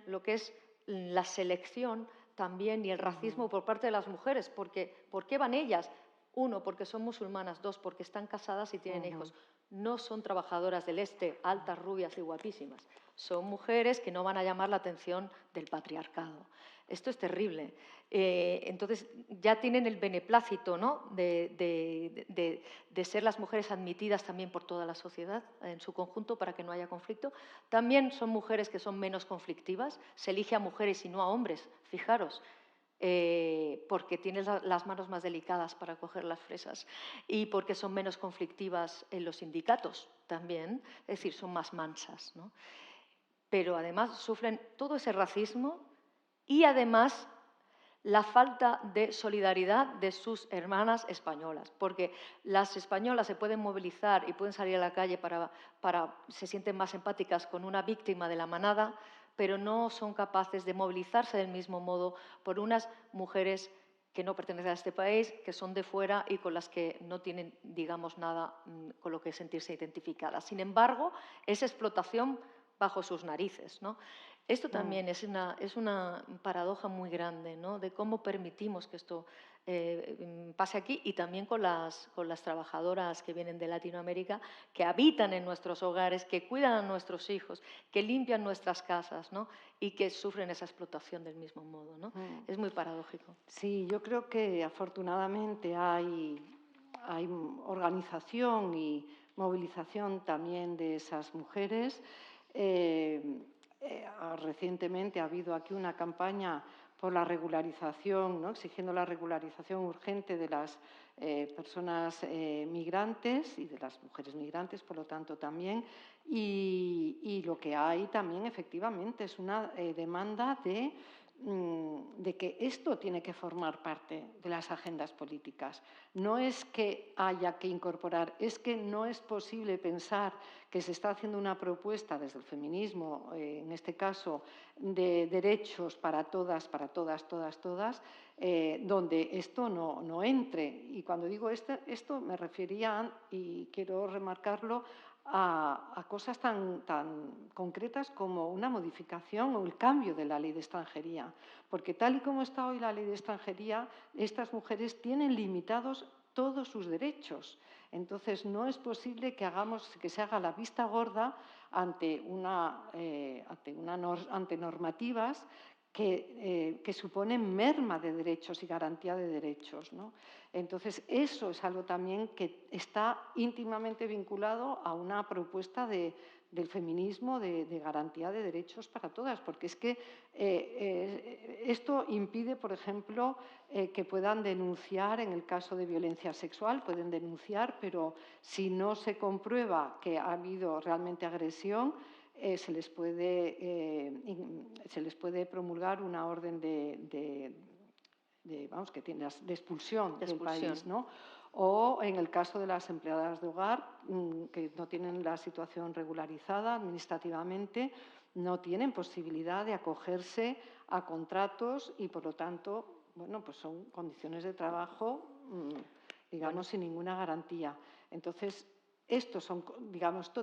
lo que es la selección también y el racismo por parte de las mujeres. Porque, ¿por qué van ellas? Uno, porque son musulmanas. Dos, porque están casadas y tienen hijos. No son trabajadoras del este, altas, rubias y guapísimas. Son mujeres que no van a llamar la atención del patriarcado. Esto es terrible. Entonces, ya tienen el beneplácito, ¿no?, de ser las mujeres admitidas también por toda la sociedad en su conjunto para que no haya conflicto. También son mujeres que son menos conflictivas. Se elige a mujeres y no a hombres, fijaros. Porque tienen las manos más delicadas para coger las fresas y porque son menos conflictivas en los sindicatos también, es decir, son más mansas, ¿no? Pero además sufren todo ese racismo y además la falta de solidaridad de sus hermanas españolas, porque las españolas se pueden movilizar y pueden salir a la calle se sienten más empáticas con una víctima de la manada, pero no son capaces de movilizarse del mismo modo por unas mujeres que no pertenecen a este país, que son de fuera y con las que no tienen, digamos, nada con lo que sentirse identificadas. Sin embargo, es explotación bajo sus narices, ¿no? Esto también es una paradoja muy grande, ¿no?, de cómo permitimos que esto pase aquí y también con las trabajadoras que vienen de Latinoamérica, que habitan en nuestros hogares, que cuidan a nuestros hijos, que limpian nuestras casas, ¿no?, y que sufren esa explotación del mismo modo, ¿no? Es muy paradójico. Sí, yo creo que afortunadamente hay organización y movilización también de esas mujeres. Recientemente ha habido aquí una campaña por la regularización, ¿no?, exigiendo la regularización urgente de las personas migrantes y de las mujeres migrantes, por lo tanto, también. Y lo que hay también, efectivamente, es una demanda de que esto tiene que formar parte de las agendas políticas. No es que haya que incorporar, es que no es posible pensar que se está haciendo una propuesta desde el feminismo, en este caso, de derechos para todas, donde esto no entre. Y cuando digo esto me refería, y quiero remarcarlo, a cosas tan concretas como una modificación o el cambio de la ley de extranjería. Porque tal y como está hoy la ley de extranjería, estas mujeres tienen limitados todos sus derechos. Entonces, no es posible que se haga la vista gorda ante normativas que suponen merma de derechos y garantía de derechos, ¿no? Entonces, eso es algo también que está íntimamente vinculado a una propuesta del feminismo de garantía de derechos para todas, porque es que esto impide, por ejemplo, que puedan denunciar en el caso de violencia sexual, pueden denunciar, pero si no se comprueba que ha habido realmente agresión, se les puede promulgar una orden de expulsión del país, ¿no? O en el caso de las empleadas de hogar, que no tienen la situación regularizada administrativamente, no tienen posibilidad de acogerse a contratos y, por lo tanto, bueno, pues son condiciones de trabajo, digamos, sin ninguna garantía. Entonces, esto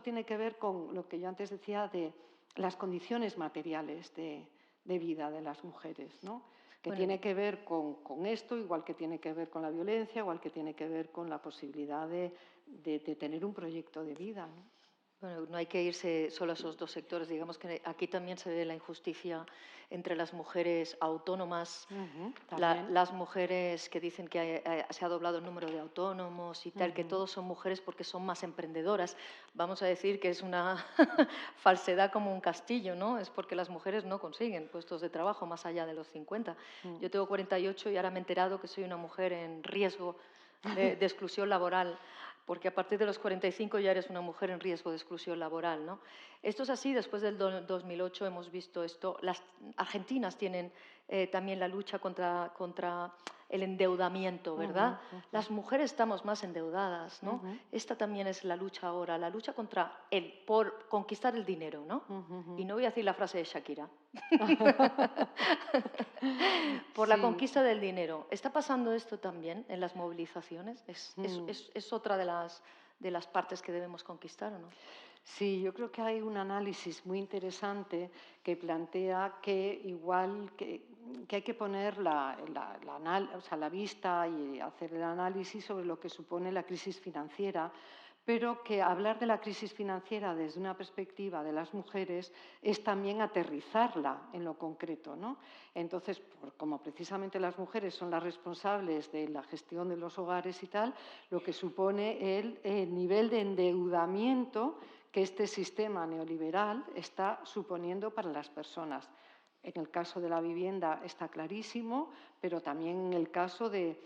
tiene que ver con lo que yo antes decía de las condiciones materiales de vida de las mujeres, ¿no? Que tiene que ver con esto, igual que tiene que ver con la violencia, igual que tiene que ver con la posibilidad de tener un proyecto de vida, ¿no? Bueno, no hay que irse solo a esos dos sectores. Digamos que aquí también se ve la injusticia entre las mujeres autónomas, las mujeres que dicen que se ha doblado el número de autónomos y tal, que todos son mujeres porque son más emprendedoras. Vamos a decir que es una falsedad como un castillo, ¿no? Es porque las mujeres no consiguen puestos de trabajo más allá de los 50. Yo tengo 48 y ahora me he enterado que soy una mujer en riesgo de exclusión laboral, porque a partir de los 45 ya eres una mujer en riesgo de exclusión laboral, ¿no? Esto es así, después del 2008 hemos visto esto. Las argentinas tienen también la lucha contra el endeudamiento, ¿verdad? Las mujeres estamos más endeudadas, ¿no? Esta también es la lucha ahora, la lucha por conquistar el dinero, ¿no? Y no voy a decir la frase de Shakira. Por la conquista del dinero. ¿Está pasando esto también en las movilizaciones? ¿Es otra de las partes que debemos conquistar o no? Sí, yo creo que hay un análisis muy interesante que plantea que igual que hay que poner la vista y hacer el análisis sobre lo que supone la crisis financiera, pero que hablar de la crisis financiera desde una perspectiva de las mujeres es también aterrizarla en lo concreto, ¿no? Entonces, como precisamente las mujeres son las responsables de la gestión de los hogares y tal, lo que supone el nivel de endeudamiento que este sistema neoliberal está suponiendo para las personas. En el caso de la vivienda está clarísimo, pero también en el caso de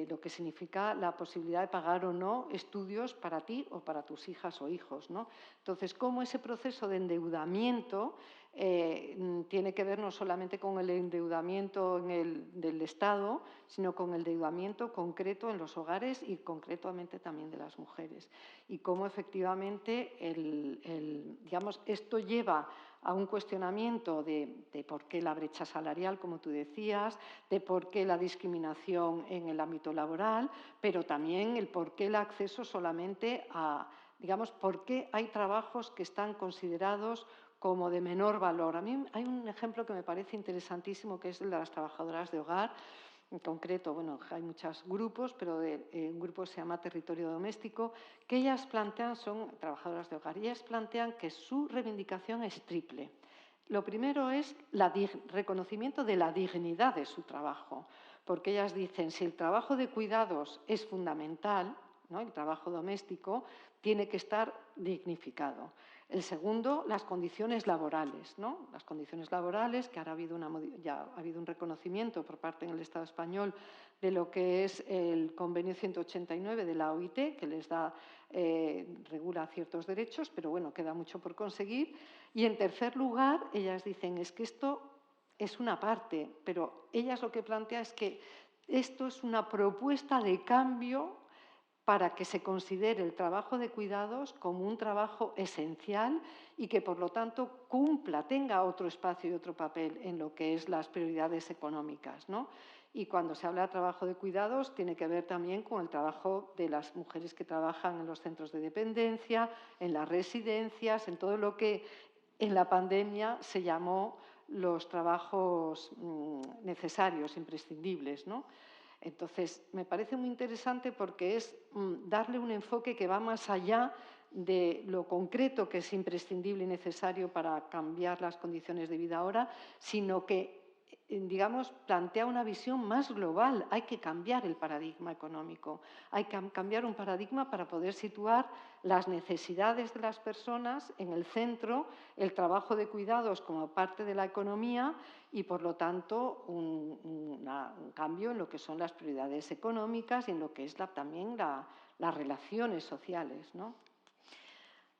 lo que significa la posibilidad de pagar o no estudios para ti o para tus hijas o hijos, ¿no? Entonces, cómo ese proceso de endeudamiento tiene que ver no solamente con el endeudamiento del Estado, sino con el endeudamiento concreto en los hogares y concretamente también de las mujeres. Y cómo efectivamente esto lleva a un cuestionamiento de por qué la brecha salarial, como tú decías, de por qué la discriminación en el ámbito laboral, pero también el por qué el acceso solamente por qué hay trabajos que están considerados como de menor valor. A mí hay un ejemplo que me parece interesantísimo, que es el de las trabajadoras de hogar. En concreto, bueno, hay muchos grupos, pero un grupo se llama Territorio Doméstico, que ellas plantean, son trabajadoras de hogar, y ellas plantean que su reivindicación es triple. Lo primero es el reconocimiento de la dignidad de su trabajo, porque ellas dicen, si el trabajo de cuidados es fundamental, ¿no? El trabajo doméstico tiene que estar dignificado. El segundo, las condiciones laborales, ¿no? Las condiciones laborales, que ahora ya ha habido un reconocimiento por parte del Estado español de lo que es el convenio 189 de la OIT, que les regula ciertos derechos, pero bueno, queda mucho por conseguir. Y en tercer lugar, ellas dicen, es que esto es una parte, pero ellas lo que plantean es que esto es una propuesta de cambio para que se considere el trabajo de cuidados como un trabajo esencial y que, por lo tanto, tenga otro espacio y otro papel en lo que es las prioridades económicas, ¿no? Y cuando se habla de trabajo de cuidados, tiene que ver también con el trabajo de las mujeres que trabajan en los centros de dependencia, en las residencias, en todo lo que en la pandemia se llamó los trabajos necesarios, imprescindibles, ¿no? Entonces, me parece muy interesante porque es darle un enfoque que va más allá de lo concreto que es imprescindible y necesario para cambiar las condiciones de vida ahora, sino que digamos, plantea una visión más global. Hay que cambiar el paradigma económico, hay que cambiar un paradigma para poder situar las necesidades de las personas en el centro, el trabajo de cuidados como parte de la economía y, por lo tanto, un cambio en lo que son las prioridades económicas y en lo que es también las relaciones sociales, ¿no?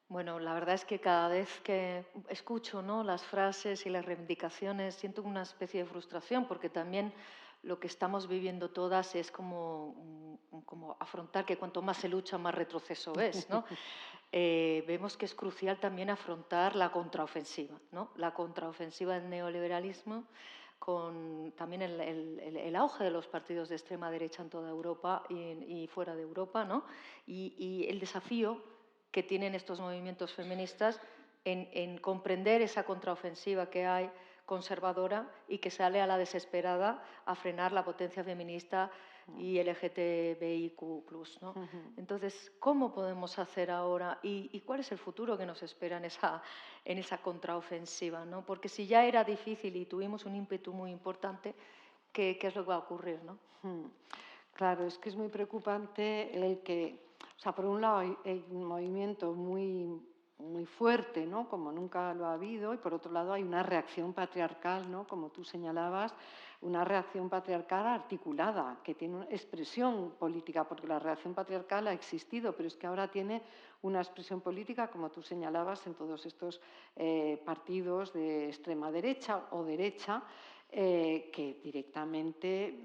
Bueno, la verdad es que cada vez que escucho, ¿no?, las frases y las reivindicaciones siento una especie de frustración, porque también lo que estamos viviendo todas es como afrontar que cuanto más se lucha, más retroceso es, ¿no? Vemos que es crucial también afrontar la contraofensiva, ¿no? La contraofensiva del neoliberalismo, con también el auge de los partidos de extrema derecha en toda Europa y fuera de Europa, ¿no? Y el desafío que tienen estos movimientos feministas en comprender esa contraofensiva que hay conservadora y que sale a la desesperada a frenar la potencia feminista y LGTBIQ+, ¿no? Entonces, ¿cómo podemos hacer ahora y cuál es el futuro que nos espera en esa contraofensiva, ¿no? Porque si ya era difícil y tuvimos un ímpetu muy importante, ¿qué es lo que va a ocurrir, ¿no? Claro, es que es muy preocupante el que, o sea, por un lado hay un movimiento muy fuerte, ¿no?, como nunca lo ha habido, y por otro lado hay una reacción patriarcal, ¿no?, como tú señalabas, una reacción patriarcal articulada, que tiene una expresión política, porque la reacción patriarcal ha existido, pero es que ahora tiene una expresión política, como tú señalabas, en todos estos partidos de extrema derecha o derecha, que directamente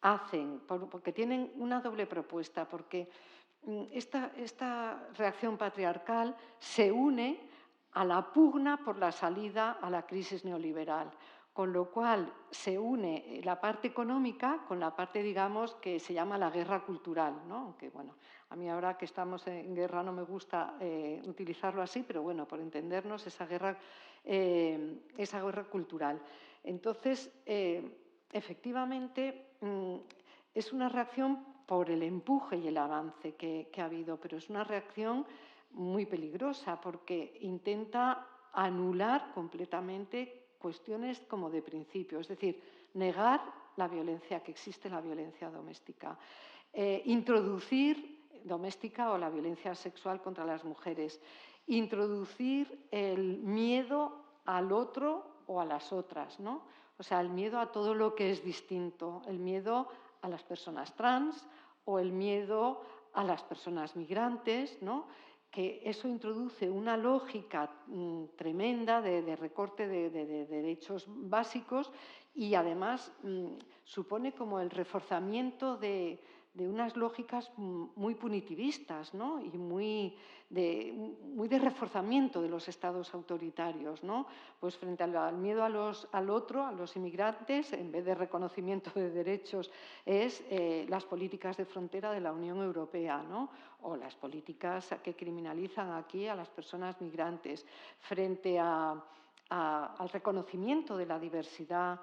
hacen, porque tienen una doble propuesta, porque esta reacción patriarcal se une a la pugna por la salida a la crisis neoliberal, con lo cual se une la parte económica con la parte, digamos, que se llama la guerra cultural, ¿no? Aunque, bueno, a mí ahora que estamos en guerra no me gusta utilizarlo así, pero bueno, por entendernos, esa guerra cultural. Entonces, efectivamente, es una reacción por el empuje y el avance que ha habido, pero es una reacción muy peligrosa porque intenta anular completamente cuestiones como de principio, es decir, negar la violencia que existe, la violencia doméstica, introducir doméstica o la violencia sexual contra las mujeres, introducir el miedo al otro o a las otras, ¿no? O sea, el miedo a todo lo que es distinto, el miedo a las personas trans o el miedo a las personas migrantes, ¿no? Que eso introduce una lógica tremenda de recorte de derechos básicos y además supone como el reforzamiento de unas lógicas muy punitivistas, ¿no? Y muy de reforzamiento de los estados autoritarios, ¿no? Pues frente al miedo al otro, a los inmigrantes, en vez de reconocimiento de derechos, es las políticas de frontera de la Unión Europea, ¿no? O las políticas que criminalizan aquí a las personas migrantes. Frente al reconocimiento de la diversidad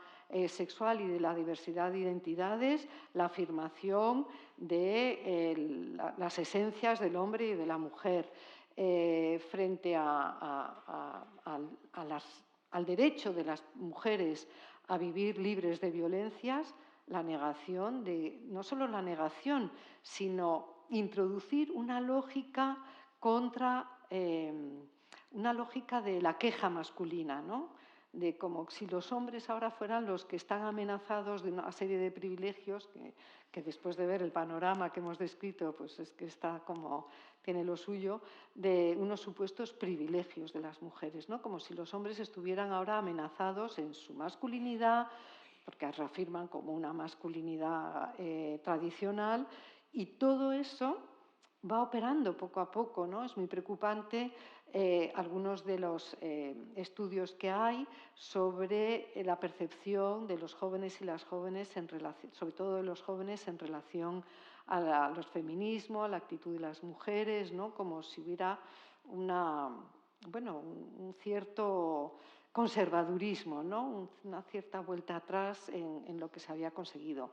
sexual y de la diversidad de identidades, la afirmación de las esencias del hombre y de la mujer, frente al derecho de las mujeres a vivir libres de violencias, la negación no solo la negación, sino introducir una lógica una lógica de la queja masculina, ¿no? De como si los hombres ahora fueran los que están amenazados de una serie de privilegios que después de ver el panorama que hemos descrito, pues es que tiene lo suyo, de unos supuestos privilegios de las mujeres, ¿no? Como si los hombres estuvieran ahora amenazados en su masculinidad, porque reafirman como una masculinidad tradicional, y todo eso va operando poco a poco, ¿no? Es muy preocupante algunos de los estudios que hay sobre la percepción de los jóvenes y las jóvenes, sobre todo de los jóvenes, en relación a los feminismos, a la actitud de las mujeres, ¿no? Como si hubiera un cierto conservadurismo, ¿no? Una cierta vuelta atrás en lo que se había conseguido.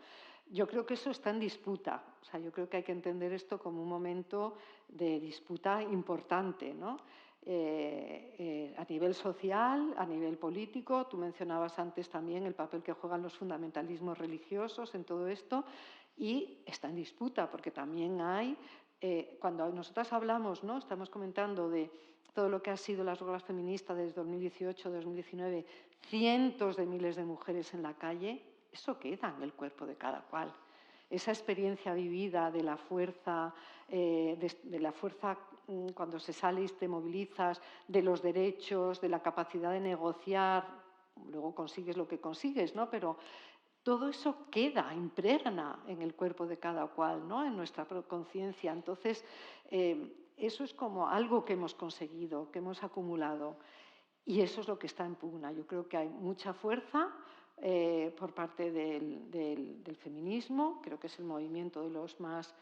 Yo creo que eso está en disputa. O sea, yo creo que hay que entender esto como un momento de disputa importante, ¿no? A nivel social, a nivel político. Tú mencionabas antes también el papel que juegan los fundamentalismos religiosos en todo esto, y está en disputa porque también hay, cuando nosotras hablamos, ¿no?, estamos comentando de todo lo que ha sido las huelgas feministas desde 2018-2019, cientos de miles de mujeres en la calle, eso queda en el cuerpo de cada cual. Esa experiencia vivida de la fuerza, cuando se sale y te movilizas, de los derechos, de la capacidad de negociar, luego consigues lo que consigues, ¿no? Pero todo eso queda, impregna en el cuerpo de cada cual, ¿no?, en nuestra conciencia. Entonces, eso es como algo que hemos conseguido, que hemos acumulado, y eso es lo que está en pugna. Yo creo que hay mucha fuerza por parte del feminismo. Creo que es el movimiento de los más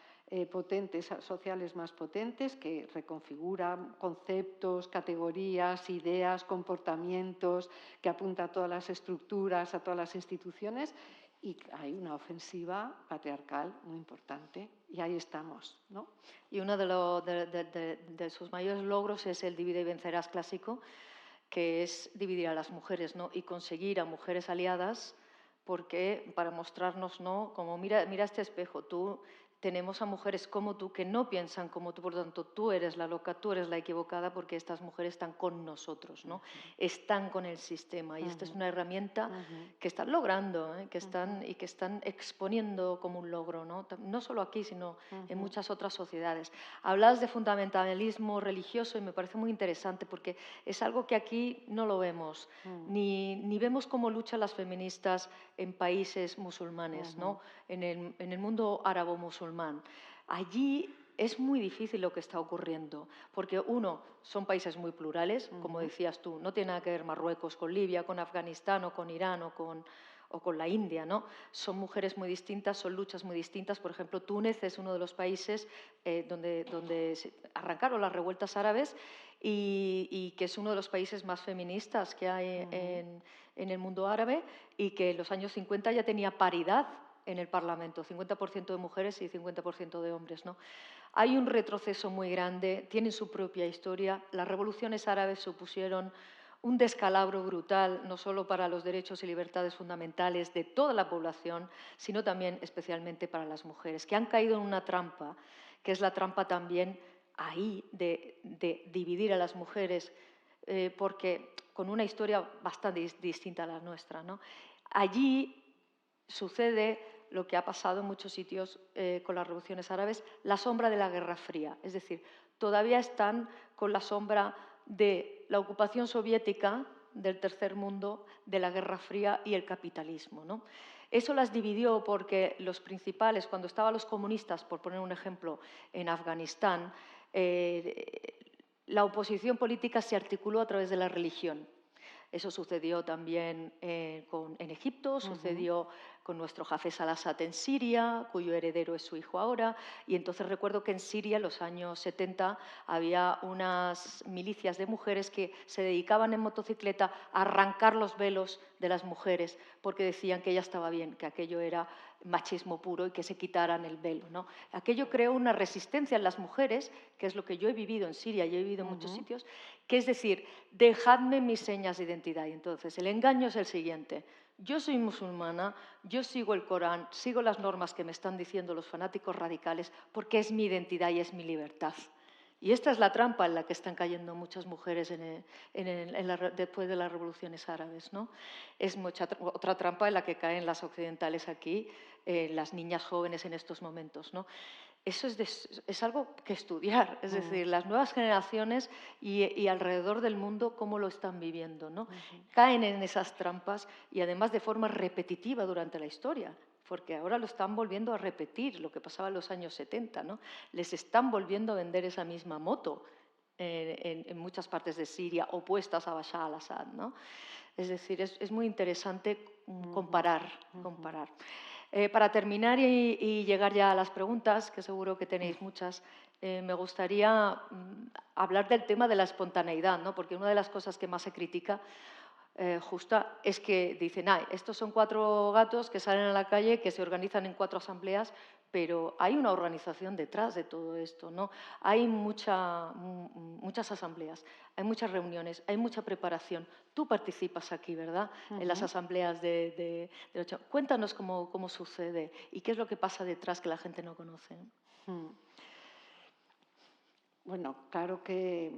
potentes, sociales más potentes, que reconfigura conceptos, categorías, ideas, comportamientos, que apunta a todas las estructuras, a todas las instituciones, y hay una ofensiva patriarcal muy importante, y ahí estamos, ¿no? Y uno de sus mayores logros es el divide y vencerás clásico, que es dividir a las mujeres, ¿no?, y conseguir a mujeres aliadas, porque para mostrarnos, ¿no?, como mira este espejo, tenemos a mujeres como tú que no piensan como tú, por lo tanto tú eres la loca, tú eres la equivocada, porque estas mujeres están con nosotros, ¿no? Están con el sistema, y esta es una herramienta que están logrando, que están exponiendo como un logro, ¿no? No solo aquí, sino en muchas otras sociedades. Hablas de fundamentalismo religioso y me parece muy interesante porque es algo que aquí no lo vemos, ni vemos cómo luchan las feministas en países musulmanes, ¿no?, en el mundo árabo-musulmán. Allí es muy difícil lo que está ocurriendo, porque son países muy plurales, como decías tú, no tiene nada que ver Marruecos con Libia, con Afganistán o con Irán o con la India, ¿no? Son mujeres muy distintas, son luchas muy distintas. Por ejemplo, Túnez es uno de los países donde se arrancaron las revueltas árabes y que es uno de los países más feministas que hay en el mundo árabe, y que en los años 50 ya tenía paridad en el Parlamento, 50% de mujeres y 50% de hombres, ¿no? Hay un retroceso muy grande, tienen su propia historia. Las revoluciones árabes supusieron un descalabro brutal, no solo para los derechos y libertades fundamentales de toda la población, sino también especialmente para las mujeres, que han caído en una trampa, que es la trampa también ahí de dividir a las mujeres, porque con una historia bastante distinta a la nuestra, ¿no? Allí sucede lo que ha pasado en muchos sitios con las revoluciones árabes, la sombra de la Guerra Fría. Es decir, todavía están con la sombra de la ocupación soviética del tercer mundo, de la Guerra Fría y el capitalismo, ¿no? Eso las dividió porque los principales, cuando estaban los comunistas, por poner un ejemplo, en Afganistán, la oposición política se articuló a través de la religión. Eso sucedió también en Egipto, sucedió con nuestro Hafez al-Assad en Siria, cuyo heredero es su hijo ahora. Y entonces recuerdo que en Siria, en los años 70, había unas milicias de mujeres que se dedicaban en motocicleta a arrancar los velos de las mujeres porque decían que ella estaba bien, que aquello era machismo puro y que se quitaran el velo, ¿no? Aquello creó una resistencia en las mujeres, que es lo que yo he vivido en Siria y he vivido en muchos sitios, que es decir, dejadme mis señas de identidad. Y entonces el engaño es el siguiente: yo soy musulmana, yo sigo el Corán, sigo las normas que me están diciendo los fanáticos radicales porque es mi identidad y es mi libertad. Y esta es la trampa en la que están cayendo muchas mujeres después de las revoluciones árabes, ¿no? Es otra trampa en la que caen las occidentales aquí, las niñas jóvenes en estos momentos, ¿no? Eso es algo que estudiar, es decir, las nuevas generaciones y alrededor del mundo cómo lo están viviendo, ¿no? Caen en esas trampas, y además de forma repetitiva durante la historia, porque ahora lo están volviendo a repetir, lo que pasaba en los años 70, ¿no? Les están volviendo a vender esa misma moto en muchas partes de Siria, opuestas a Bashar al-Assad, ¿no? Es decir, es muy interesante comparar. Para terminar y llegar ya a las preguntas, que seguro que tenéis muchas, me gustaría hablar del tema de la espontaneidad, ¿no? Porque una de las cosas que más se critica justa es que dicen, estos son 4 gatos que salen a la calle, que se organizan en 4 asambleas, pero hay una organización detrás de todo esto, ¿no? Hay muchas asambleas, hay muchas reuniones, hay mucha preparación. Tú participas aquí, ¿verdad? En las asambleas de Cuéntanos cómo sucede y qué es lo que pasa detrás que la gente no conoce. Bueno, claro que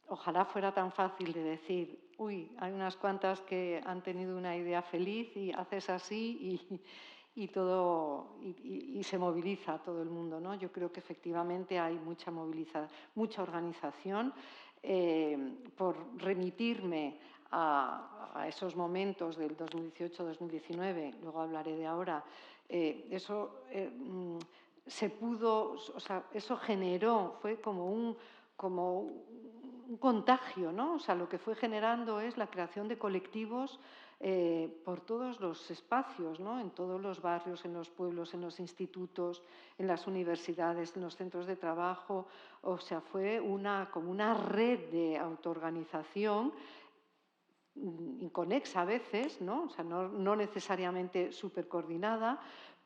ojalá fuera tan fácil de decir, uy, hay unas cuantas que han tenido una idea feliz y haces así y todo y se moviliza todo el mundo, ¿no? Yo creo que efectivamente hay mucha mucha organización. Por remitirme a esos momentos del 2018-2019, luego hablaré de ahora, se pudo, o sea, eso generó, fue como un contagio, ¿no? O sea, lo que fue generando es la creación de colectivos por todos los espacios, ¿no? En todos los barrios, en los pueblos, en los institutos, en las universidades, en los centros de trabajo. O sea, fue como una red de autoorganización inconexa a veces, ¿no? O sea, no necesariamente súper coordinada,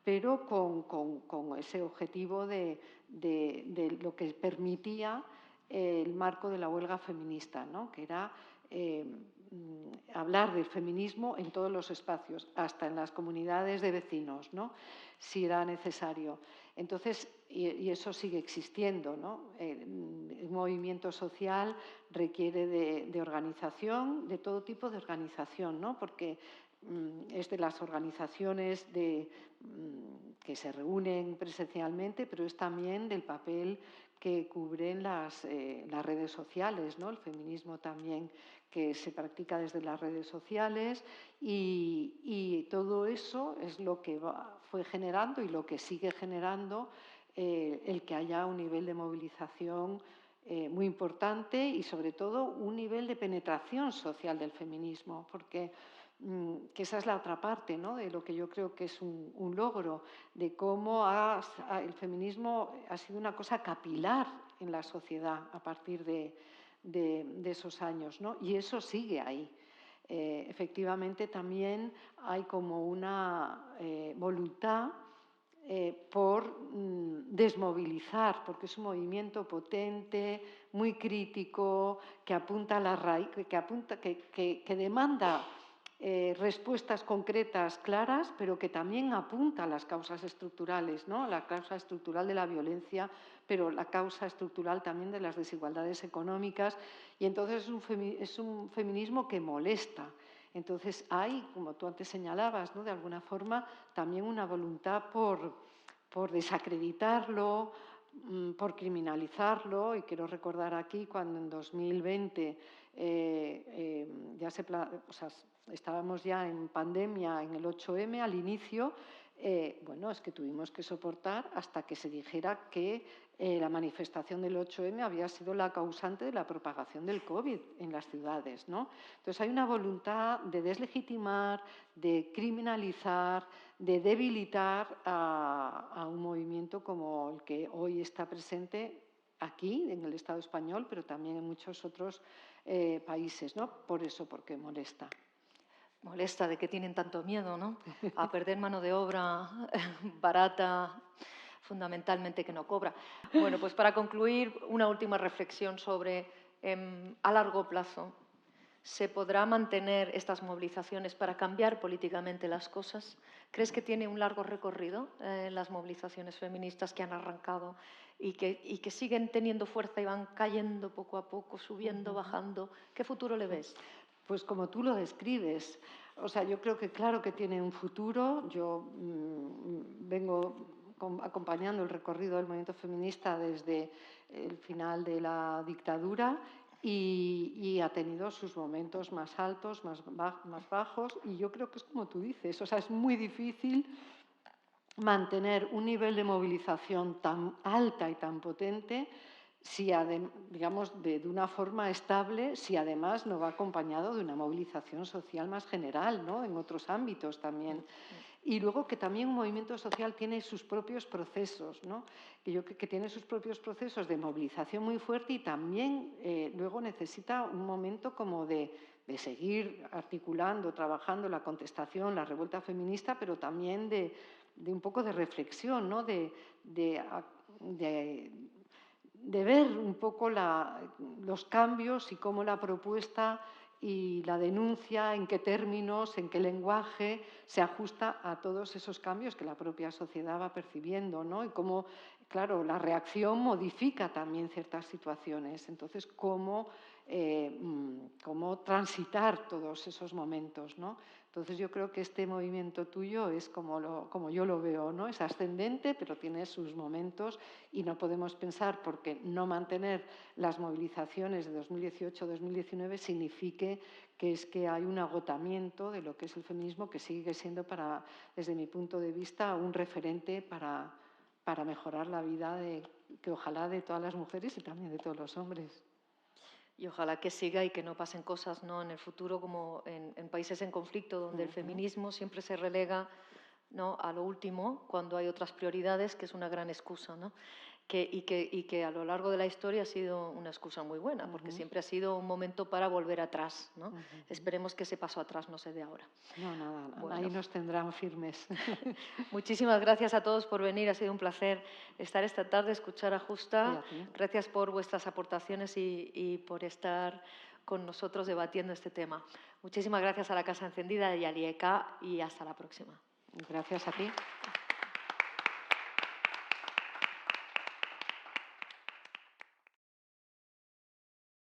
pero con ese objetivo de lo que permitía el marco de la huelga feminista, ¿no? Que era hablar del feminismo en todos los espacios, hasta en las comunidades de vecinos, ¿no? Si era necesario. Entonces, y eso sigue existiendo, ¿no? El movimiento social requiere de organización, de todo tipo de organización, ¿no? Porque es de las organizaciones que se reúnen presencialmente, pero es también del papel que cubren las redes sociales, ¿no? El feminismo también que se practica desde las redes sociales y todo eso es lo que fue generando y lo que sigue generando el que haya un nivel de movilización muy importante y sobre todo un nivel de penetración social del feminismo, porque que esa es la otra parte, ¿no? De lo que yo creo que es un logro, de cómo el feminismo ha sido una cosa capilar en la sociedad a partir de esos años, ¿no? Y eso sigue ahí. Efectivamente, también hay como una voluntad por desmovilizar, porque es un movimiento potente, muy crítico, que apunta a la raíz, que demanda respuestas concretas, claras, pero que también apunta a las causas estructurales, ¿no? La causa estructural de la violencia, pero la causa estructural también de las desigualdades económicas. Y entonces es un feminismo que molesta. Entonces hay, como tú antes señalabas, ¿no? De alguna forma, también una voluntad por desacreditarlo, por criminalizarlo. Y quiero recordar aquí cuando en 2020 estábamos ya en pandemia en el 8M al inicio, bueno, es que tuvimos que soportar hasta que se dijera que la manifestación del 8M había sido la causante de la propagación del COVID en las ciudades, ¿no? Entonces hay una voluntad de deslegitimar, de criminalizar, de debilitar a un movimiento como el que hoy está presente aquí, en el Estado español, pero también en muchos otros países, ¿no? Por eso, porque molesta. Molesta de que tienen tanto miedo, ¿no? A perder mano de obra barata, fundamentalmente que no cobra. Bueno, pues para concluir, una última reflexión sobre a largo plazo. ¿Se podrá mantener estas movilizaciones para cambiar políticamente las cosas? ¿Crees que tiene un largo recorrido las movilizaciones feministas que han arrancado y que siguen teniendo fuerza y van cayendo poco a poco, subiendo, bajando? ¿Qué futuro le ves? Pues como tú lo describes, o sea, yo creo que claro que tiene un futuro. Yo vengo acompañando el recorrido del movimiento feminista desde el final de la dictadura y ha tenido sus momentos más altos, más bajos, y yo creo que es como tú dices, o sea, es muy difícil mantener un nivel de movilización tan alta y tan potente si, digamos, de una forma estable, si además no va acompañado de una movilización social más general, ¿no? En otros ámbitos también. Y luego que también un movimiento social tiene sus propios procesos, ¿no? Que tiene sus propios procesos de movilización muy fuerte y también luego necesita un momento como de seguir articulando, trabajando la contestación, la revuelta feminista, pero también de un poco de reflexión, ¿no? De ver un poco los cambios y cómo la propuesta y la denuncia, en qué términos, en qué lenguaje se ajusta a todos esos cambios que la propia sociedad va percibiendo, ¿no? Y cómo, claro, la reacción modifica también ciertas situaciones. Entonces, cómo transitar todos esos momentos, ¿no? Entonces yo creo que este movimiento tuyo es como yo lo veo, ¿no? Es ascendente, pero tiene sus momentos y no podemos pensar porque no mantener las movilizaciones de 2018-2019 signifique que es que hay un agotamiento de lo que es el feminismo, que sigue siendo, desde mi punto de vista, un referente para mejorar la vida que ojalá de todas las mujeres y también de todos los hombres. Y ojalá que siga y que no pasen cosas, ¿no?, en el futuro como en países en conflicto, donde el feminismo siempre se relega, ¿no?, a lo último, cuando hay otras prioridades, que es una gran excusa, ¿no? Y que a lo largo de la historia ha sido una excusa muy buena, porque siempre ha sido un momento para volver atrás, ¿no? Esperemos que ese paso atrás no se dé ahora. No, nada, Bueno. ahí nos tendrán firmes. Muchísimas gracias a todos por venir. Ha sido un placer estar esta tarde, escuchar a Justa. Y a ti. Gracias por vuestras aportaciones y por estar con nosotros debatiendo este tema. Muchísimas gracias a la Casa Encendida y al IEK y hasta la próxima. Gracias a ti.